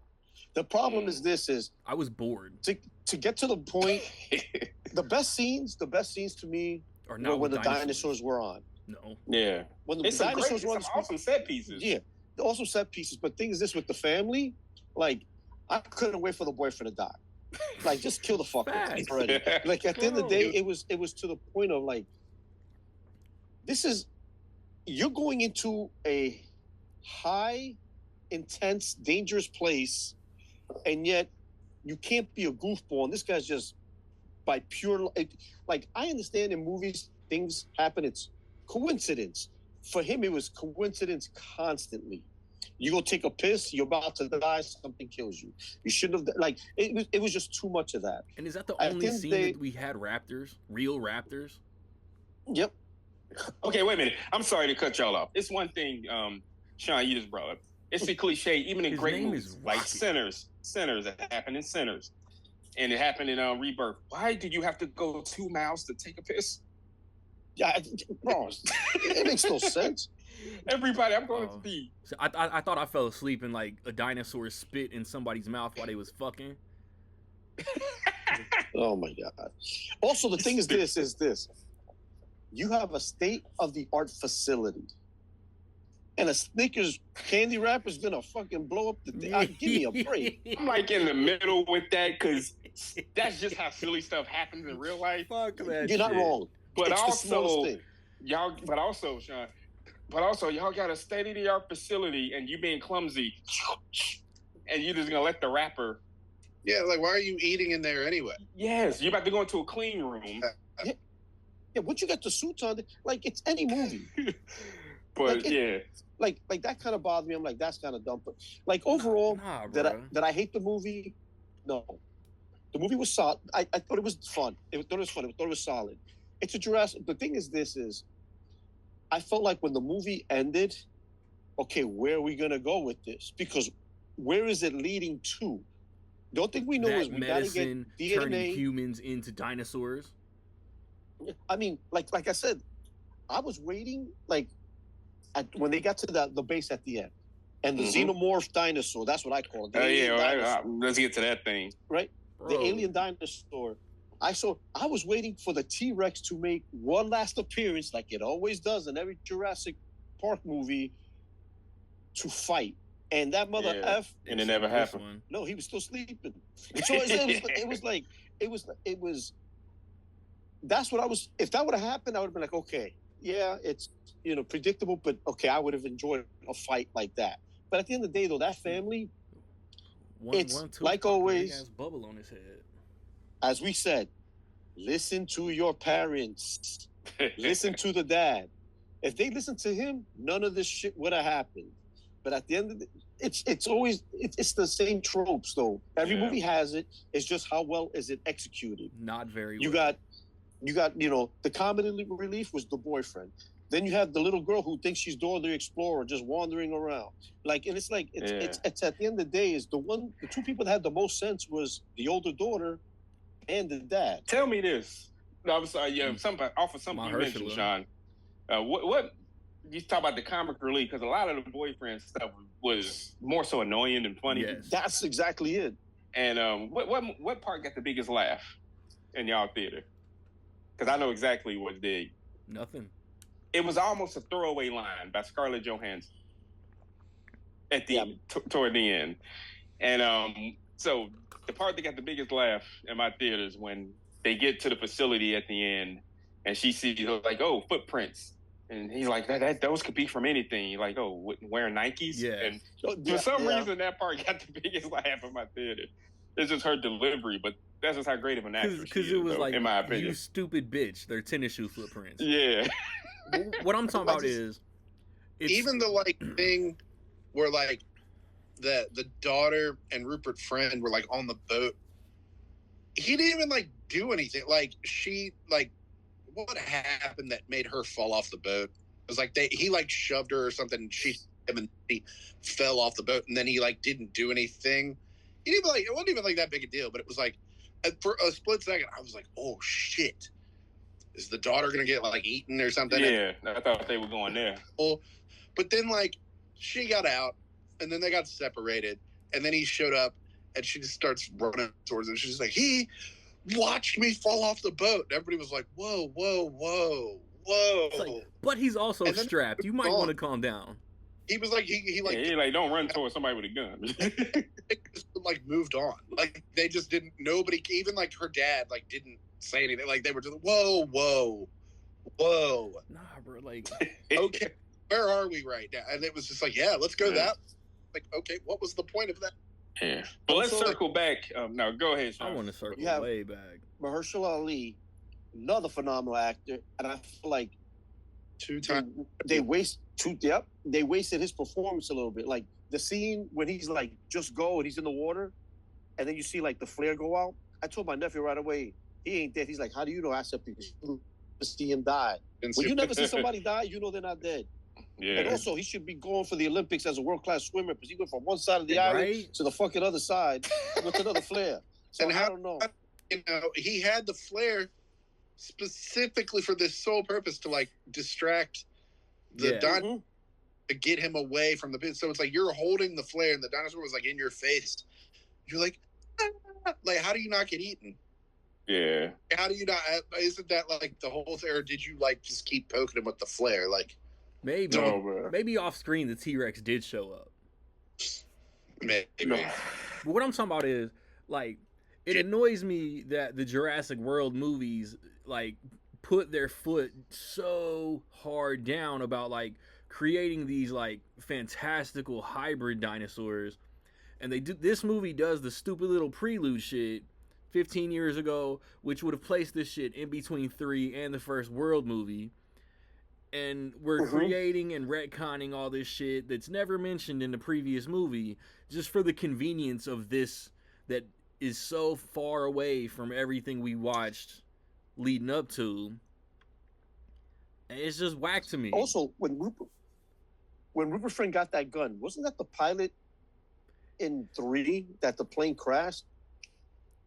The problem is I was bored. To get to the point, the best scenes to me were when the dinosaurs were on. No. Yeah. When the dinosaurs were on, some awesome set pieces. Yeah, also set pieces. But thing is this with the family, like, I couldn't wait for the boyfriend to die. Like, just kill the fucker already. Like, at the end of the day, it was to the point of like, you're going into a high intense, dangerous place, and yet you can't be a goofball. And this guy's just by pure like I understand in movies things happen. It's coincidence. For him, it was coincidence constantly. You go take a piss, you're about to die, something kills you. You shouldn't have like it was just too much of that. And is that the only scene that we had raptors, real raptors? Yep. Okay, wait a minute. I'm sorry to cut y'all off. It's one thing, Sean, you just brought up. It's a cliche, even in great movies like Sinners. It happened in Sinners, and it happened in Rebirth. Why did you have to go 2 miles to take a piss? Yeah, bro, it makes no sense. Everybody, I'm going to pee. So I thought I fell asleep and like a dinosaur spit in somebody's mouth while they was fucking. Oh my god! Also, the thing is this: you have a state-of-the-art facility, and a Snickers candy wrapper is gonna fucking blow up the thing. Give me a break. I'm like in the middle with that because that's just how silly stuff happens in real life. Fuck that. You're not wrong. But it's also, y'all. But also, Sean. But also, y'all got a state-of-the-art facility, and you being clumsy, and you just gonna let the wrapper. Yeah, like why are you eating in there anyway? Yes, you're about to go into a clean room. Yeah, once you got the suits on, like it's any movie. But like like that kind of bothered me. I'm like, that's kind of dumb. But like overall, that I hate the movie. No, the movie was solid. I thought it was fun. I thought it was fun. I thought it was solid. It's a Jurassic. The thing is, I felt like when the movie ended, okay, where are we gonna go with this? Because where is it leading to? The only thing we know is we gotta get DNA. Turning humans into dinosaurs. I mean, like I said, I was waiting when they got to the base at the end, and the xenomorph dinosaur. That's what I call it. Oh yeah, let's get to that thing. Right, the alien dinosaur. I was waiting for the T-Rex to make one last appearance, like it always does in every Jurassic Park movie, to fight. And that mother F, and it never happened. No, he was still sleeping. So it was. That's what I was. If that would have happened, I would have been like, okay, yeah, it's predictable, but okay, I would have enjoyed a fight like that. But at the end of the day, though, that family, it's like always. Has bubble on his head. As we said, listen to your parents. Listen to the dad. If they listened to him, none of this shit would have happened. But at the end of it's always the same tropes though. Every movie has it. It's just how well is it executed. Not very well. You got the comedy relief was the boyfriend. Then you have the little girl who thinks she's Dora the Explorer, just wandering around. It's at the end of the day is the two people that had the most sense was the older daughter and the dad. Tell me this. No, I'm sorry. Yeah, something you mentioned, Sean. What you talk about the comic relief, because a lot of the boyfriend stuff was more so annoying than funny. Yes. That's exactly it. And what part got the biggest laugh in y'all theater? Because I know exactly what did. Nothing. It was almost a throwaway line by Scarlett Johansson at the toward the end, and so the part that got the biggest laugh in my theater is when they get to the facility at the end, and she sees like, oh, footprints. And he's like, that those could be from anything. Like, oh, wearing Nikes? Yeah. And for some reason, that part got the biggest laugh in my theater. It's just her delivery, but that's just how great of an actress she is, because it was like, in my opinion. You stupid bitch, they're tennis shoe footprints. Yeah. What I'm talking about is... even the, thing where, the daughter and Rupert Friend were, on the boat. He didn't even, do anything. She, what happened that made her fall off the boat? It was he shoved her or something, and she fell off the boat, and then he didn't do anything. He didn't it wasn't even that big a deal, but it was for a split second I was like, oh shit, is the daughter gonna get eaten or something? Yeah, I thought they were going there. But then she got out, and then they got separated, and then he showed up, and she just starts running towards him. She's like, he watched me fall off the boat. And everybody was like, whoa, whoa, whoa, whoa. But he's also strapped. You might want to calm down. He was he don't run towards somebody with a gun. just, moved on. They just didn't. Nobody, even her dad, didn't say anything. They were just whoa, whoa, whoa. Nah, bro. Okay, where are we right now? And it was just yeah, let's go that. Like, okay, what was the point of that? Yeah. But let's circle back. No, go ahead, Sean. I want to circle way back. Mahershala Ali, another phenomenal actor, and I feel like they wasted his performance a little bit. Like the scene when he's like just go and he's in the water, and then you see like the flare go out. I told my nephew right away, he ain't dead. He's like, how do you know? I said, because you see him die. When you never see somebody die, you know they're not dead. Yeah. And also, he should be going for the Olympics as a world-class swimmer because he went from one side of the island to the fucking other side with another flare. So and I don't know. You know, he had the flare specifically for this sole purpose to like distract the dinosaur to get him away from the pit. So it's like you're holding the flare and the dinosaur was like in your face. You're like, like, how do you not get eaten? Yeah. How do you not? Isn't that like the whole thing? Or did you like just keep poking him with the flare? Like, maybe off screen the T-Rex did show up. Maybe. But what I'm talking about is like it annoys me that the Jurassic World movies like put their foot so hard down about like creating these like fantastical hybrid dinosaurs, and this movie does the stupid little prelude shit 15 years ago, which would have placed this shit in between 3 and the first World movie. And we're creating and retconning all this shit that's never mentioned in the previous movie just for the convenience of this that is so far away from everything we watched leading up to. And it's just whack to me. Also, when Rupert Friend got that gun, wasn't that the pilot in 3 that the plane crashed?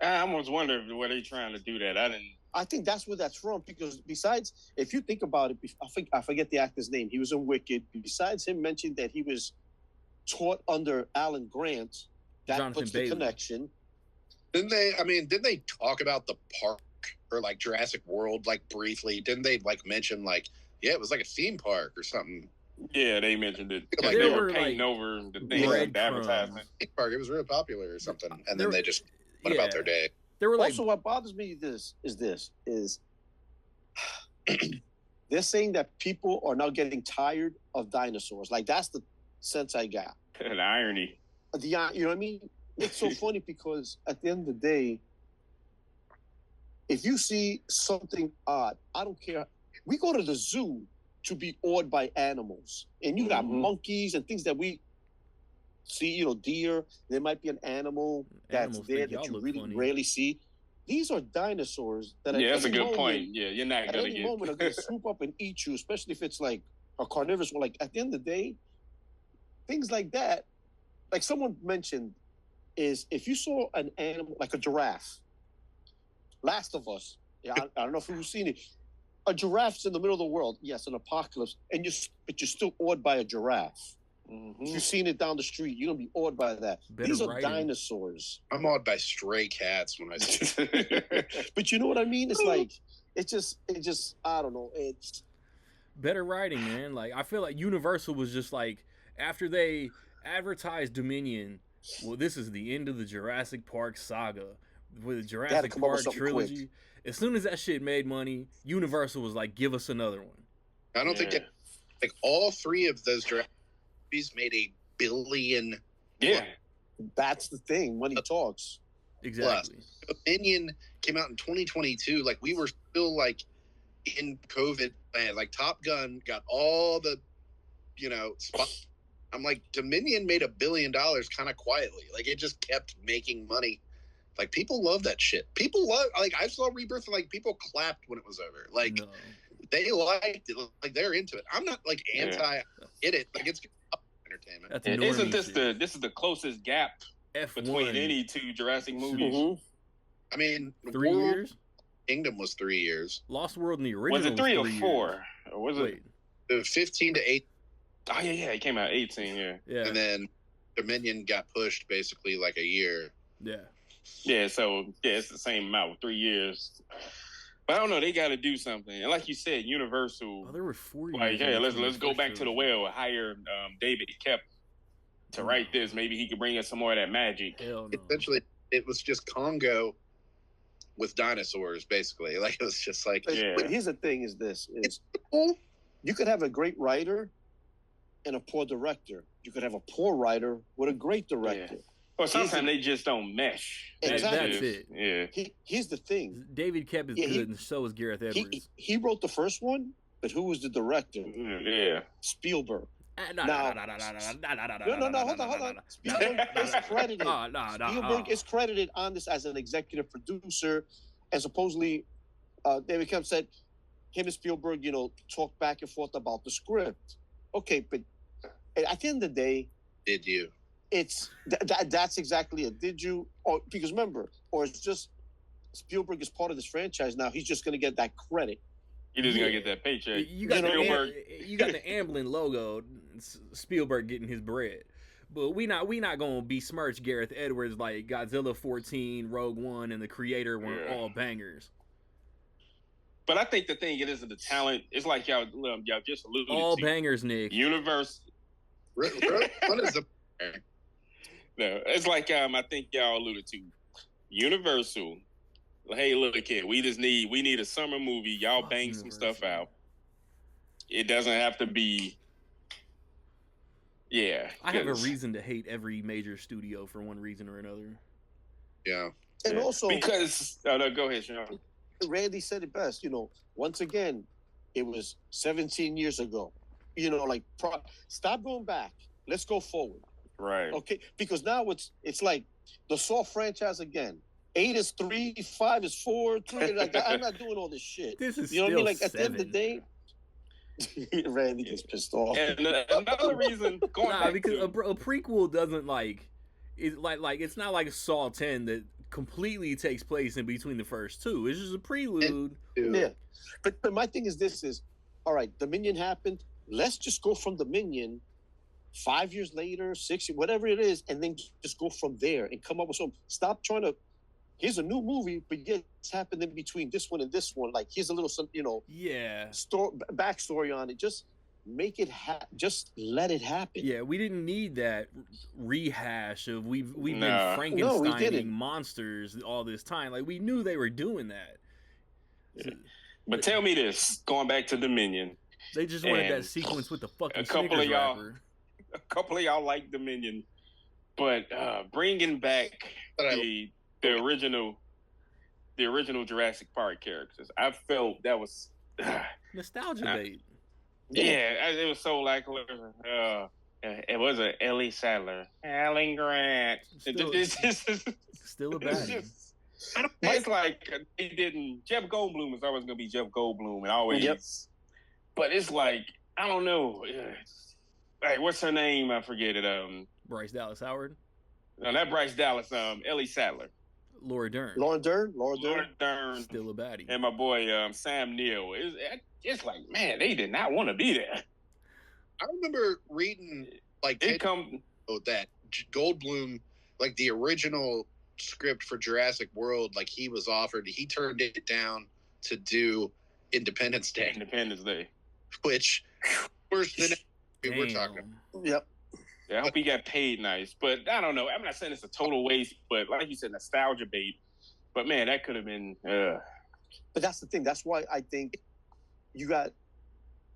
I almost wonder were they trying to do that. I think that's where that's from, because besides, if you think about it, I forget the actor's name. He was in Wicked. Besides him mentioning that he was taught under Alan Grant, that Jonathan puts Bailey. the connection. Didn't they talk about the park or like Jurassic World like briefly? Didn't they like mention like, yeah, it was like a theme park or something? Yeah, they mentioned it. Like, they were painting over the thing, like the advertisement. Theme park, it was real popular or something, and then they just went about their day. They were like, also, what bothers me is they're saying that people are now getting tired of dinosaurs. Like, that's the sense I got. An irony. You know what I mean? It's so funny because at the end of the day, if you see something odd, I don't care. We go to the zoo to be awed by animals, and you got monkeys and things that we see, you know, deer. There might be an animal that's there that you really rarely see. These are dinosaurs that that's a good point. Yeah, you're not at any moment are going to swoop up and eat you, especially if it's like a carnivorous one. Like at the end of the day, things like that, like someone mentioned, is if you saw an animal like a giraffe, Last of Us. Yeah, I don't know if you've seen it. A giraffe's in the middle of the world. Yes, an apocalypse, but you're still awed by a giraffe. If you've seen it down the street, you're gonna be awed by that. These are dinosaurs. I'm awed by stray cats when I see But you know what I mean? It's like it just I don't know. It's better writing, man. Like I feel like Universal was just like after they advertised Dominion, well, this is the end of the Jurassic Park saga with the Jurassic Park trilogy. Quick. As soon as that shit made money, Universal was like, give us another one. I don't think like all 3 of those Jurassic made $1 billion. Yeah, that's the thing. Money talks. Exactly. Plus, Dominion came out in 2022. Like we were still like in COVID land. Like Top Gun got all the, you know, spots. I'm like, Dominion made $1 billion kind of quietly. Like it just kept making money. Like people love that shit. People love. Like I saw Rebirth and like people clapped when it was over. Like they liked it. Like they're into it. I'm not like anti it. Like it's entertainment. Isn't this this is the closest gap between any 2 Jurassic movies? I mean, 3 years. Kingdom was 3 years. Lost World in the original was it 3 or 4? Or was it 15 to 8? Oh yeah, it came out 18. Yeah. And then Dominion got pushed basically like a year. Yeah. So it's the same amount, 3 years. But I don't know. They got to do something. And like you said, Universal. Oh, there were 4 years. Like, hey, let's go back to the well. Hire David Kep to write this. Maybe he could bring us some more of that magic. Hell no. Essentially, it was just Congo with dinosaurs, basically. Like it was just like. But here's the thing: is you could have a great writer and a poor director. you could have a poor writer with a great director. Yeah. Well, sometimes they just don't mesh. Exactly. That's it. Yeah. Here's the thing. David Koepp is good, and so is Gareth Edwards. He wrote the first one, but who was the director? Yeah. Spielberg. No, Hold on. Spielberg is credited. Spielberg is credited on this as an executive producer, and supposedly David Koepp said him and Spielberg, talked back and forth about the script. Okay, but at the end of the day, did you? It's that's exactly it. Did you? Or because remember, or it's just Spielberg is part of this franchise now. He's just going to get that credit. He just gonna get that paycheck. You got the Amblin logo. Spielberg getting his bread, but we not gonna besmirch Gareth Edwards like Godzilla 14, Rogue One, and The Creator were all bangers. But I think the thing it isn't the talent. It's like y'all just alluded to. All bangers, Nick. Universe. What is the? No, it's like I think y'all alluded to. Universal. Hey, look, kid, we need a summer movie. Y'all bang some stuff out. It doesn't have to be. Yeah, I have a reason to hate every major studio for one reason or another. Yeah, and also because no, go ahead, Sean. Randy said it best. Once again, it was 17 years ago. Stop going back. Let's go forward. Right. Okay, because now it's like the Saw franchise again. 8 is 3, 5 is 4, 3. Like I'm not doing all this shit. This is what I mean. Like 7. at the end of the day, Randy gets pissed off. And another reason going back because a prequel doesn't it's not like Saw 10 that completely takes place in between the first two. It's just a prelude. Yeah, but my thing is this: all right, Dominion happened. Let's just go from Dominion. 5 years later, 6 years, whatever it is, and then just go from there and come up with something. Stop trying to. Here's a new movie, but yet it's happened in between this one and this one. Like here's a little, backstory on it. Just make it. Just let it happen. Yeah, we didn't need that rehash of we've been Frankensteining monsters all this time. Like we knew they were doing that. Yeah. But tell me this: going back to Dominion, they just wanted that sequence with the fucking a couple Snickers of y'all. wrapper. A couple of y'all like Dominion, but bringing back the original Jurassic Park characters, I felt that was nostalgia bait. Yeah, it was so lackluster. It was a Ellie Sadler, Alan Grant. Still a baddie. It's like they didn't. Jeff Goldblum is always going to be Jeff Goldblum, and always. Yep. But it's like I don't know. Hey, what's her name? I forget it. Bryce Dallas Howard. No, not Bryce Dallas. Ellie Sadler. Laura Dern. Laura Dern. Still a baddie. And my boy Sam Neill. It's like, man, they did not want to be there. I remember reading that Goldblum, like the original script for Jurassic World, like he was offered, he turned it down to do Independence Day. Which worse than we're talking about. Yep. Yeah, I hope he got paid nice. But I don't know. I'm not saying it's a total waste, but like you said, nostalgia bait. But man, that could have been But that's the thing. That's why I think you got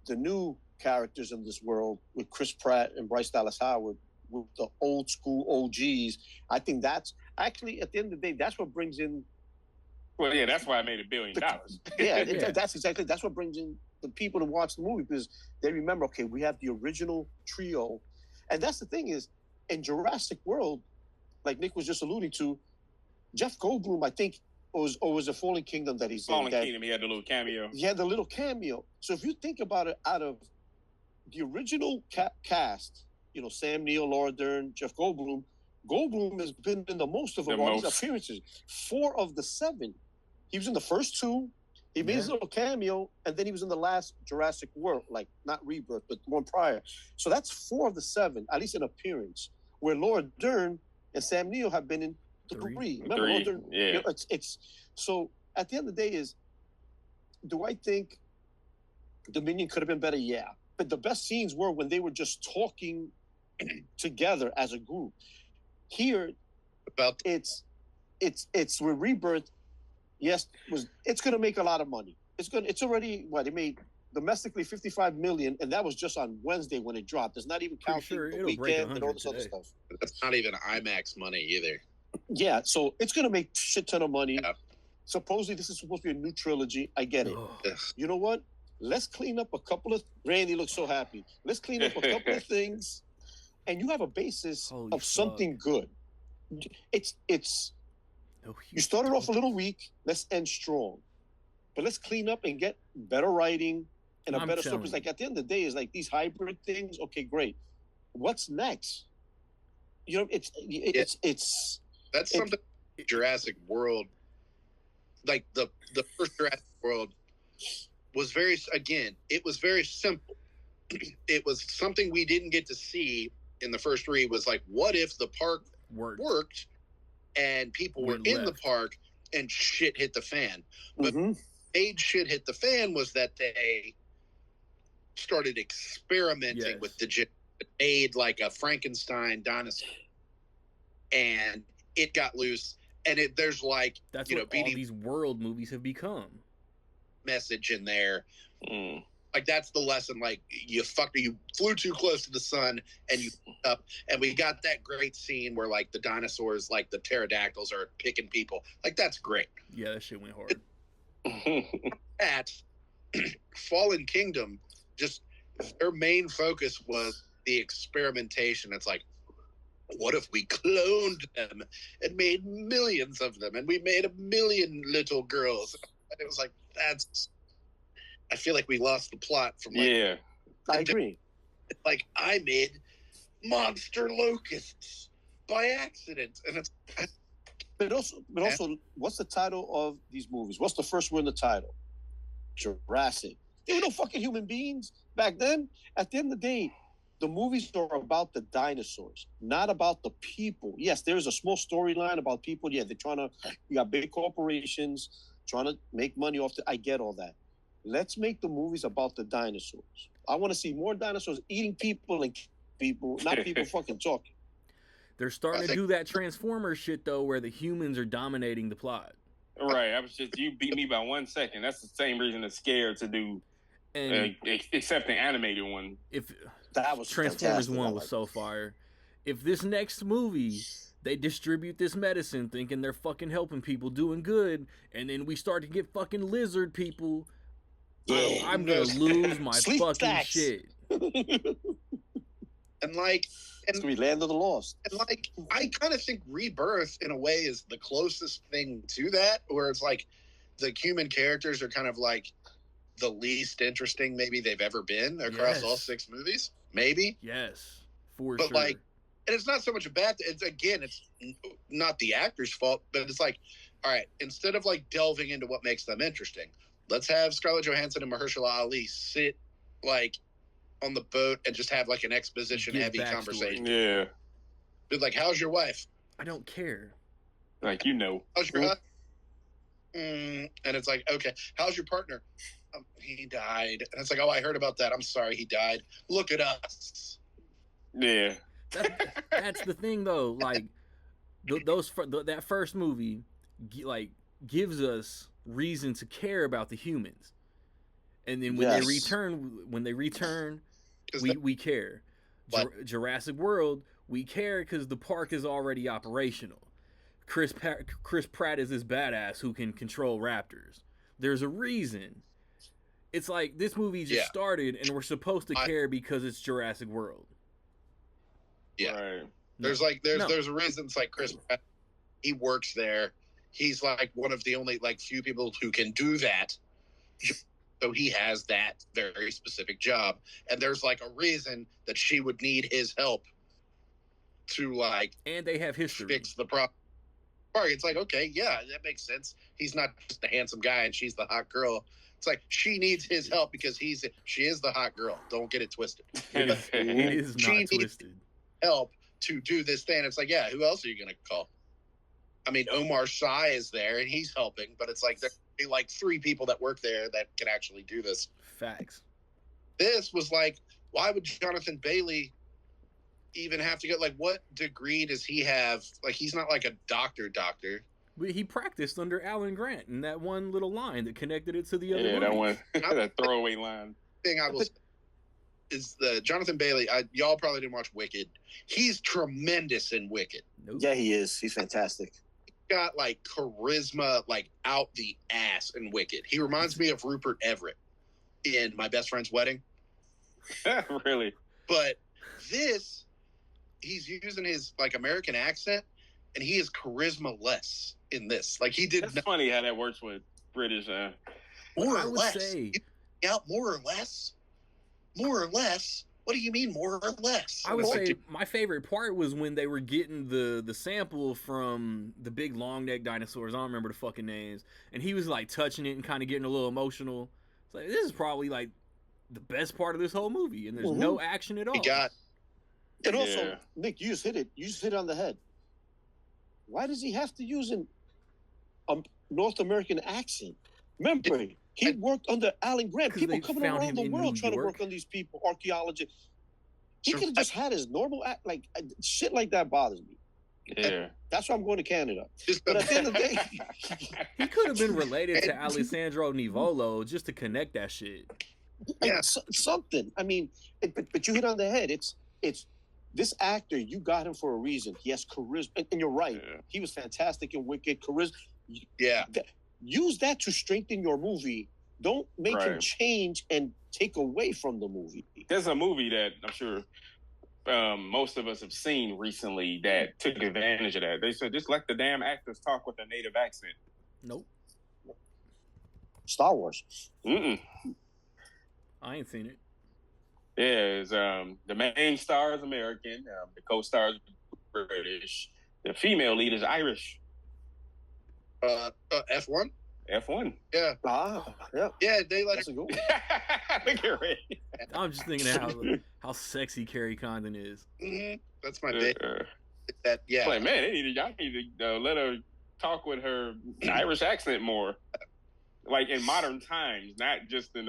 the new characters in this world with Chris Pratt and Bryce Dallas Howard with the old school OGs. I think that's actually at the end of the day, that's what brings in. Well, yeah, that's why I made $1 billion. That's what brings in the people to watch the movie because they remember, okay, we have the original trio. And that's the thing is, in Jurassic World, like Nick was just alluding to, Jeff Goldblum, I think, was a Fallen Kingdom that he's Fallen Kingdom, he had the little cameo. He had the little cameo. So if you think about it, out of the original cast, Sam Neill, Laura Dern, Jeff Goldblum has been in the most of all these appearances. 4 of the 7. He was in the first 2. He made his little cameo, and then he was in the last Jurassic World, like not Rebirth, but one prior. So that's 4 of the 7, at least an appearance, where Laura Dern and Sam Neill have been in 3. Remember, Laura Dern? Yeah. It's so at the end of the day do I think Dominion could have been better? Yeah. But the best scenes were when they were just talking together as a group. Here, it's with Rebirth. Yes, it's going to make a lot of money. It's already it made domestically 55 million, and that was just on Wednesday when it dropped. It's not even counting the weekend and all this other stuff. That's not even IMAX money either. Yeah, so it's gonna make a shit ton of money. Yeah. Supposedly this is supposed to be a new trilogy. I get it. You know what? Let's clean up a couple of. Randy looks so happy. Let's clean up a couple of things, and you have a basis of something good. It's. You started off a little weak. Let's end strong, but let's clean up and get better writing and a better story. Because like at the end of the day, it's like these hybrid things. Okay, great. What's next? You know, it's. That's something. Jurassic World. Like the first Jurassic World was it was very simple. It was something we didn't get to see in the first three. Was like, what if the park worked and people were in the park and shit hit the fan? But made shit hit the fan was that they started experimenting with the made like a Frankenstein dinosaur, and it got loose. And there's like, that's what all these world movies have become. Message in there. Like that's the lesson. Like you flew too close to the sun and you up. And we got that great scene where like the dinosaurs, like the pterodactyls, are picking people. Like that's great. Yeah, that shit went hard. At Fallen Kingdom, just their main focus was the experimentation. It's like, what if we cloned them and made millions of them, and we made 1 million little girls? And it was like, I feel like we lost the plot from like. Yeah, I agree. Like I made monster locusts by accident, and it's. But also, what's the title of these movies? What's the first word in the title? Jurassic. There were no fucking human beings back then. At the end of the day, the movies are about the dinosaurs, not about the people. Yes, there's a small storyline about people. Yeah, you got big corporations trying to make money off I get all that. Let's make the movies about the dinosaurs. I want to see more dinosaurs eating people and people, not people fucking talking. They're starting to do that Transformers shit, though, where the humans are dominating the plot. Right. You beat me by 1 second. That's the same reason it's scared to do, except the animated one. If that was Transformers 1 was so fire. If this next movie, they distribute this medicine thinking they're fucking helping people, doing good, and then we start to get fucking lizard people, I'm going to lose my fucking shit. And like... It's going to be Land of the Lost. And like, I kind of think Rebirth, in a way, is the closest thing to that, where it's like the human characters are kind of like the least interesting maybe they've ever been across all 6 movies. Maybe. Yes, for sure. But like, and it's not so much a bad thing. It's not the actor's fault, but it's like, all right, instead of like delving into what makes them interesting, let's have Scarlett Johansson and Mahershala Ali sit like on the boat and just have like an exposition heavy conversation. Yeah. Be like, how's your wife? I don't care. Like, how's your husband? And it's like, okay, how's your partner? He died. And it's like, oh, I heard about that. I'm sorry he died. Look at us. Yeah. That's the thing though. Like that first movie like gives us reason to care about the humans. And then when they return, we care. Jurassic World, we care because the park is already operational. Chris Pratt is this badass who can control raptors. There's a reason. It's like this movie just started, and we're supposed to care because it's Jurassic World. Yeah, right. There's a reason. It's like Chris Pratt. He works there. He's like one of the only like few people who can do that. So he has that very specific job. And there's like a reason that she would need his help to like... And they have history. Fix the problem. It's like, okay, yeah, that makes sense. He's not just a handsome guy and she's the hot girl. It's like she needs his help because she is the hot girl. Don't get it twisted. It is not twisted. Help to do this thing. It's like, yeah, who else are you going to call? I mean, Omar Sy is there and he's helping, but it's like... like 3 people that work there that can actually do this. Facts. This was like, why would Jonathan Bailey even have to get, like, what degree does he have? Like, he's not like a doctor. But he practiced under Alan Grant in that one little line that connected it to the other. Yeah, that movies. one, that throwaway line. Thing I will say is the Jonathan Bailey. Y'all probably didn't watch Wicked. He's tremendous in Wicked. Nope. Yeah, he is. He's fantastic. Got like charisma, like out the ass in Wicked. He reminds me of Rupert Everett in My Best Friend's Wedding. Really? But this, he's using his like American accent, and he is charisma less in this. Like he did. It's funny how that works with British. More I or would less. say, More or less. More or less. What do you mean more or less? I would say my favorite part was when they were getting the sample from the big long neck dinosaurs. I don't remember the fucking names, and he was like touching it and kind of getting a little emotional. It's like this is probably like the best part of this whole movie, and there's no action at all. And also, Nick, you just hit it. You just hit it on the head. Why does he have to use a North American accent? Remember, he worked under Alan Grant. People coming around the world trying to work on these people, archaeologists. He could have just had his normal act. Like shit like that bothers me. Yeah. That's why I'm going to Canada. But at the end of the day, he could have been related to Alessandro Nivolo just to connect that shit. Yeah, something. I mean, but you hit on the head. It's this actor. You got him for a reason. He has charisma, and you're right. Yeah. He was fantastic in Wicked. Charisma. Yeah. Use that to strengthen your movie. Don't make him change and take away from the movie. There's a movie that I'm sure most of us have seen recently that took advantage of that. They said just let the damn actors talk with a native accent. Nope. Star Wars. Mm-mm. I ain't seen it. Yeah, it's, the main star is American. The co-star is British. The female lead is Irish. F1? F1. Yeah. Yeah, they let That's it a good one. Look at Ray. I'm just thinking of how sexy Carrie Condon is. Mm-hmm. That's my bit. Yeah. Like, man, y'all need to let her talk with her Irish accent more. Like in modern times, not just in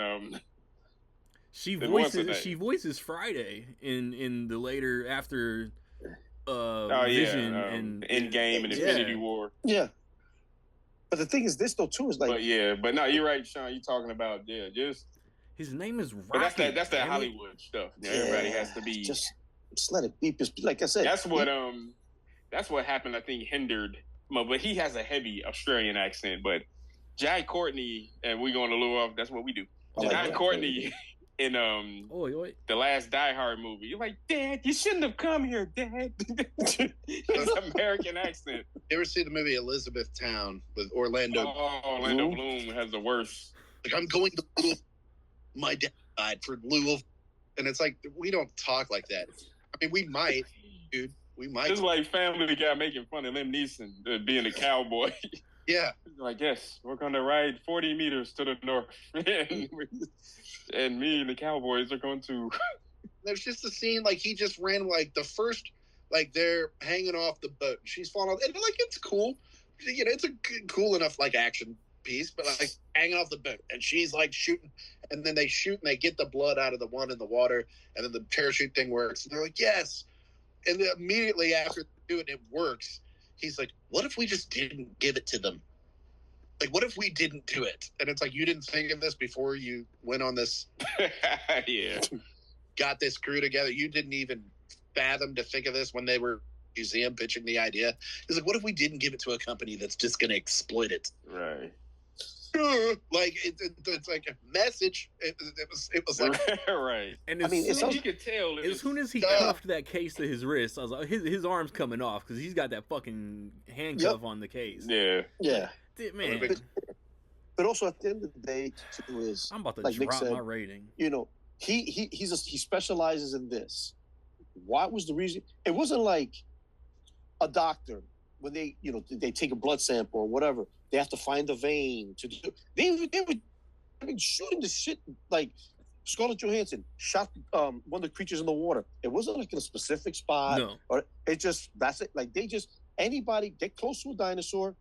She voices Friday in the later after Vision and Endgame and Infinity War. Yeah. But the thing is, this though too is like. But no, you're right, Sean. You're talking about just his name is Rocket. But that's that Hollywood stuff. Yeah, everybody has to be just let it be. Like I said, that's what happened. I think hindered. But he has a heavy Australian accent. But Jai Courtney, and we're going to lure off. That's what we do. Jai Courtney in the last Die Hard movie. You're like, Dad, you shouldn't have come here, Dad. His American accent. You ever see the movie Elizabethtown with Orlando? Oh, Orlando Bloom has the worst. Like, I'm going to Louisville. My dad died for Louisville. And it's like, we don't talk like that. I mean, we might, dude. We might. It's like Family Guy making fun of Liam Neeson being a cowboy. Yeah. Like, yes, we're going to ride 40 meters to the north. And me and the Cowboys are going to... There's just a scene, like, he just ran, like, the first... Like, they're hanging off the boat. She's falling off. And, like, it's cool. You know, it's a cool enough, like, action piece. But, like, hanging off the boat. And she's, like, shooting. And then they shoot, and they get the blood out of the one in the water. And then the parachute thing works. And they're like, yes! And then immediately after they do it, it works. He's like, what if we just didn't give it to them? Like, what if we didn't do it? And it's like, you didn't think of this before you went on this. Yeah. Got this crew together. You didn't even fathom to think of this when they were museum pitching the idea. He's like, what if we didn't give it to a company that's just going to exploit it? Right. Like, it's like a message. It was like, right. And I mean, you could tell. As soon as he cuffed that case to his wrist, I was like, his arm's coming off because he's got that fucking handcuff on the case. Yeah. Yeah. Man. But also at the end of the day, too, is I'm about to like drop Nick said, my rating. You know, he specializes in this. What was the reason? It wasn't like a doctor when they take a blood sample or whatever. They have to find the vein to do. They were shooting the shit like Scarlett Johansson shot one of the creatures in the water. It wasn't like in a specific spot. No. Or it just that's it. Like anybody get close to a dinosaur.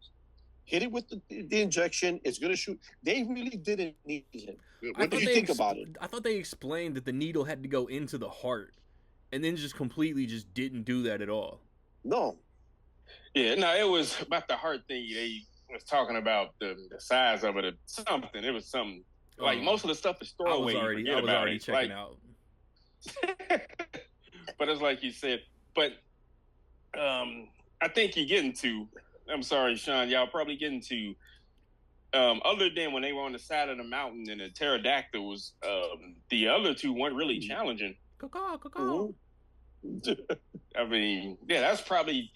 Hit it with the injection. It's going to shoot. They really didn't need him. What did you think about it? I thought they explained that the needle had to go into the heart, and then just completely just didn't do that at all. No. Yeah, no, it was about the heart thing. They was talking about the size of it or something. It was something like most of the stuff is throwaway. I was already checking out. But it's like you said. But I think you're getting to. I'm sorry, Sean. Y'all probably getting to. Other than when they were on the side of the mountain and the pterodactyl was, the other two weren't really challenging. Caw. I mean, yeah, that's probably.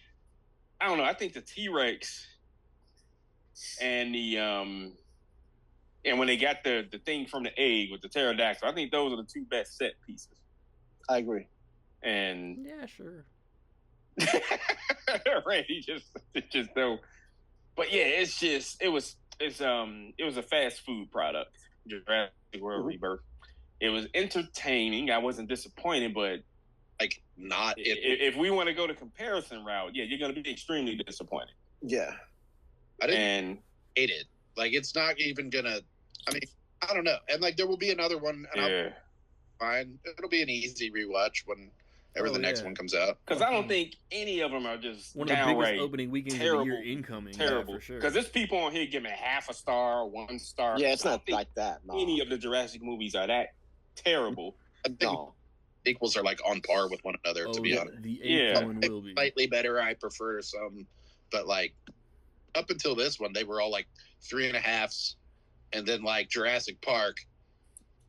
I don't know. I think the T-Rex and the and when they got the thing from the egg with the pterodactyl, I think those are the two best set pieces. I agree. And yeah, sure. right, just though. But yeah, it was a fast food product. Jurassic World Rebirth. It was entertaining. I wasn't disappointed, but like not if we want to go the comparison route, yeah, you're going to be extremely disappointed. Yeah, I didn't hate it. Like it's not even gonna. I mean, I don't know. And like there will be another one. And yeah, fine. It'll be an easy rewatch whenever the next one comes out. Because I don't think any of them are just one of the biggest opening weekends of the year incoming. Terrible, for sure. Because there's people on here giving half a star, 1 star. Yeah, it's not like that. No. Any of the Jurassic movies are that terrible. I think sequels are like on par with one another. To be honest, the eighth one will be slightly better. I prefer some, but like up until this one, they were all like 3.5s, and then like Jurassic Park,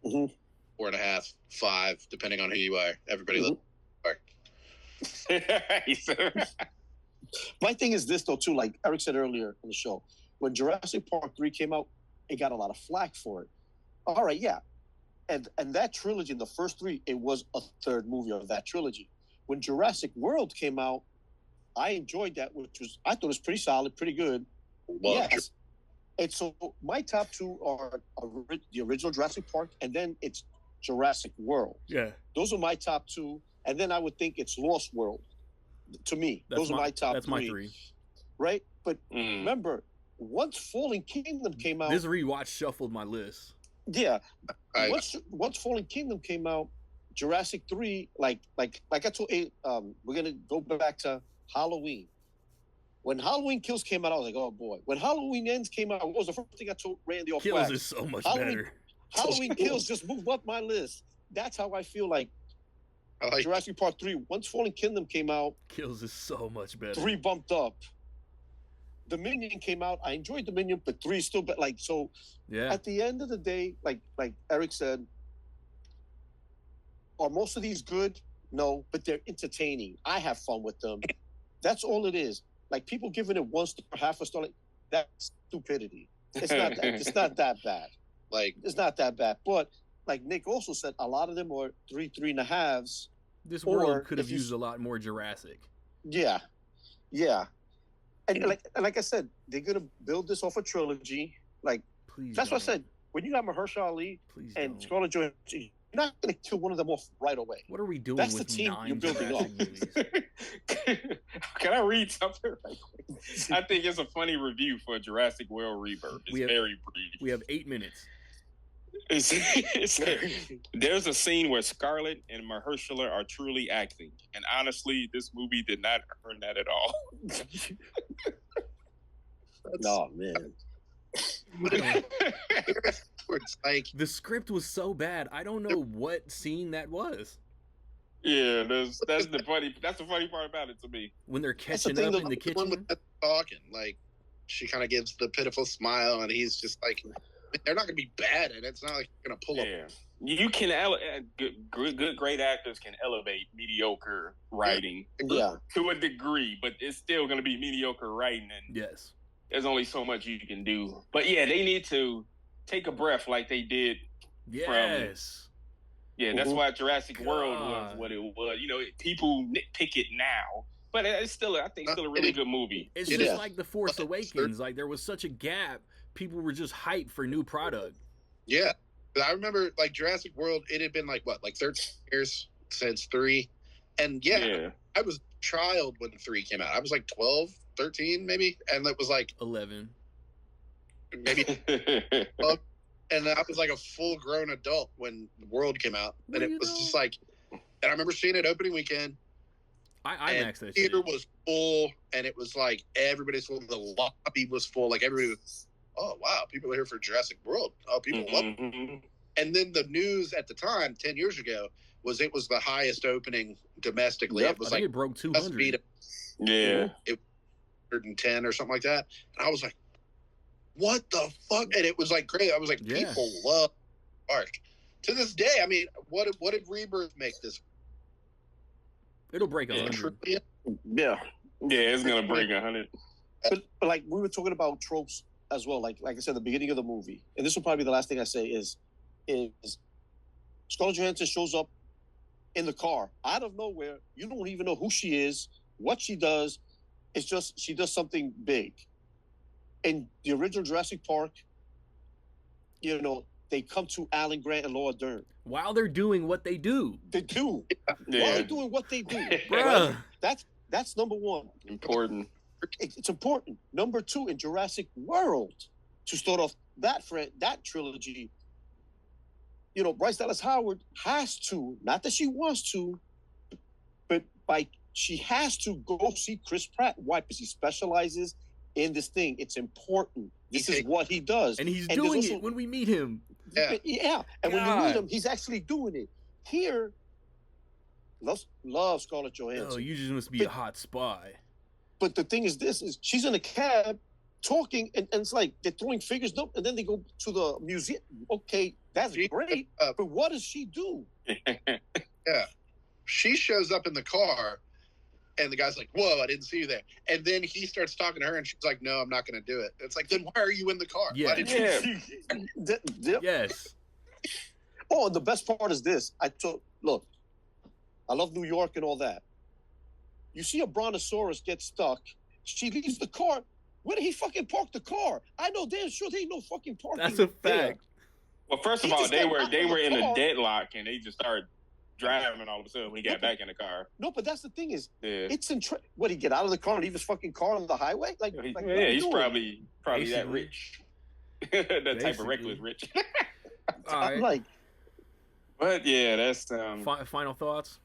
4.5, 5, depending on who you are. Everybody loves Park. My thing is this though too. Like Eric said earlier in the show, when Jurassic Park 3 came out, it got a lot of flack for it. All right, yeah. And that trilogy, the first 3, it was a third movie of that trilogy. When Jurassic World came out, I enjoyed that, I thought it was pretty solid, pretty good. Yes. And so my top 2 are the original Jurassic Park, and then it's Jurassic World. Yeah. Those are my top 2, and then I would think it's Lost World. To me, those are my top 3. That's my 3. Right? But remember, once Fallen Kingdom came out... This rewatch shuffled my list. Yeah. Once Fallen Kingdom came out, Jurassic 3, like I told, we're gonna go back to Halloween. When Halloween Kills came out, I was like, oh boy. When Halloween Ends came out, what was the first thing I told Randy off Kills wax? is so much better. Halloween Kills just moved up my list. That's how I feel like Jurassic Park 3. Once Fallen Kingdom came out, Kills is so much better. 3 bumped up. Dominion came out. I enjoyed Dominion, but 3 still, but like, so yeah. At the end of the day, like Eric said, are most of these good? No, but they're entertaining. I have fun with them. That's all it is. Like people giving it 1 star, half a star, like that's stupidity. It's not that. It's not that bad. Like it's not that bad. But like Nick also said, a lot of them are 3.5s. This world could have used a lot more Jurassic. Yeah. And like I said, they're gonna build this off a trilogy. Like that's what I said. When you got Mahershala Ali and Scarlett Johansson, you're not gonna kill one of them off right away. What are we doing? That's with the team you're building up. Can I read something right quick? I think it's a funny review for Jurassic World Rebirth. It's very brief. We have 8 minutes. There's a scene where Scarlett and Mahershala are truly acting, and honestly, this movie did not earn that at all. No, man. It's like the script was so bad. I don't know what scene that was. Yeah, that's the funny part about it to me. When they're catching up in the kitchen, with talking, like she kind of gives the pitiful smile, and he's just like, they're not going to be bad, and it's not like you're going to pull up. You can great actors can elevate mediocre writing, to a degree, but it's still going to be mediocre writing, and yes, there's only so much you can do. But yeah, they need to take a breath like they did. Yes. That's why Jurassic World was what it was. You know, people nitpick it now, but it's still, I think, still a really good movie. It's just like The Force Awakens. Like there was such a gap. People were just hyped for new product. Yeah. I remember like Jurassic World, it had been like 13 years since 3. And I was a child when 3 came out. I was like 12, 13 maybe. And it was like 11. Maybe 12. And I was like a full grown adult when the World came out. And it was just like, and I remember seeing it opening weekend. I and maxed that shit. theater was full, and it was like everybody's full. The lobby was full. Like everybody was, oh wow, people are here for Jurassic World. Oh, people love it. And then the news at the time, 10 years ago, was it was the highest opening domestically. Yep. It was I think like it broke 200. Yeah. It 110 or something like that. And I was like, what the fuck? And it was like crazy. I was like, people love art. To this day, I mean, what did Rebirth make this? It'll break 100. Yeah. Yeah, it's gonna break 100. But like we were talking about tropes as well. Like I said, the beginning of the movie, and this will probably be the last thing I say is Scarlett Johansson shows up in the car out of nowhere. You don't even know who she is, what she does. It's just she does something big. In the original Jurassic Park, you know, they come to Alan Grant and Laura Dern. While they're doing what they do. They do. Yeah. While they're doing what they do. Bruh. That's number one. Important. It's important. Number two, in Jurassic World, to start off that trilogy, you know, Bryce Dallas Howard has to, not that she wants to, but she has to go see Chris Pratt. Why? Because he specializes in this thing. It's important. This is what he does. And he's doing it when we meet him. Yeah. And when you meet him, he's actually doing it. Here, love Scarlett Johansson. Oh, you just must be a hot spy. But the thing is she's in a cab talking, and it's like they're throwing figures, and then they go to the museum. Okay, that's great. But what does she do? Yeah. She shows up in the car, and the guy's like, whoa, I didn't see you there. And then he starts talking to her, and she's like, no, I'm not going to do it. It's like, then why are you in the car? Yeah. Why did you Yes. Oh, and the best part is this. Look, I love New York and all that. You see a brontosaurus get stuck. She leaves the car. Where did he fucking park the car? I know damn sure there ain't no fucking parking. That's a fact. There. Well, first of all, they were in a deadlock, and they just started driving all of a sudden when he got back in the car. No, but that's the thing is, Yeah. it's what, he get out of the car and leave his fucking car on the highway? He's probably that rich. That type of reckless rich. All right. I'm like, but yeah, that's final thoughts.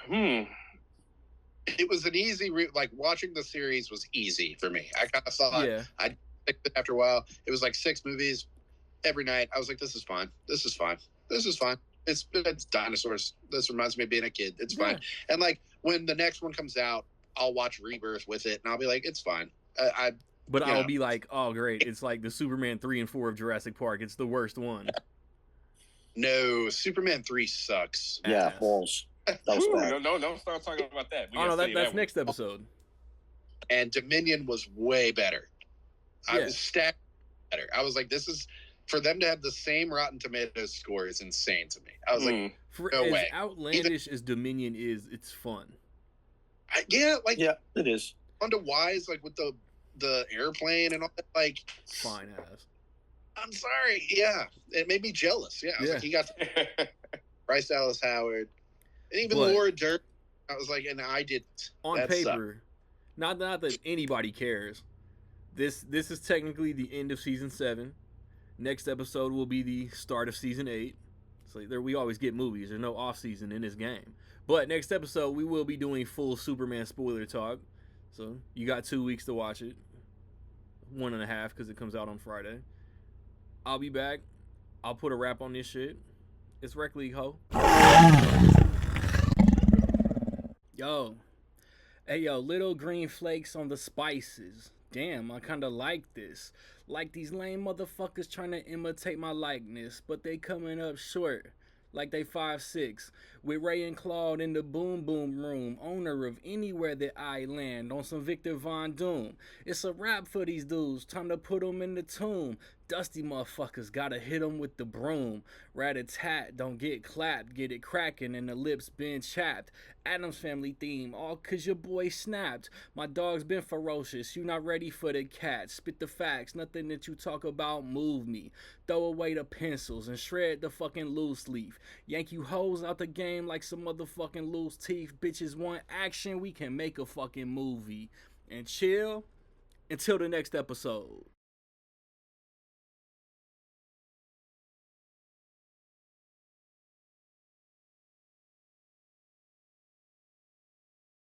It was an easy like watching the series was easy for me. I kind of thought I'd pick it after a while. It was like 6 movies every night. I was like, this is fine. This is fine. This is fine. It's dinosaurs. This reminds me of being a kid. It's fine. And like when the next one comes out, I'll watch Rebirth with it, and I'll be like, it's fine. I'll be like, oh great, it's like the Superman 3 and 4 of Jurassic Park. It's the worst one. No, Superman 3 sucks. Yeah, balls. No, don't start talking about that. That's next episode. And Dominion was way better. I was stacked better. I was like, this is for them to have the same Rotten Tomatoes score is insane to me. I was like, no way. Outlandish as Dominion is, it's fun. Yeah, it is. Wonder Wise, like with the airplane and all that, like fine ass. I'm sorry. Yeah, it made me jealous. Yeah, I was like, he got Bryce Dallas Howard. And even Laura Dern, I was like, and I didn't. On paper, not that anybody cares. This is technically the end of season 7. Next episode will be the start of season 8. So we always get movies. There's no off season in this game. But next episode we will be doing full Superman spoiler talk. So you got 2 weeks to watch it. 1.5 because it comes out on Friday. I'll be back. I'll put a wrap on this shit. It's Rec League Ho. Yo, little green flakes on the spices. Damn, I kinda like this. Like these lame motherfuckers trying to imitate my likeness, but they coming up short. Like they 5'6", with Ray and Claude in the boom boom room, owner of anywhere that I land, on some Victor Von Doom. It's a wrap for these dudes, time to put them in the tomb. Dusty motherfuckers, gotta hit them with the broom. Rat-a-tat, don't get clapped, get it cracking and the lips been chapped. Addams Family theme, all cause your boy snapped. My dog's been ferocious, you not ready for the cat. Spit the facts, nothing that you talk about move me. Throw away the pencils and shred the fucking loose leaf. Yank you hoes out the game like some motherfucking loose teeth. Bitches want action, we can make a fucking movie. And chill until the next episode.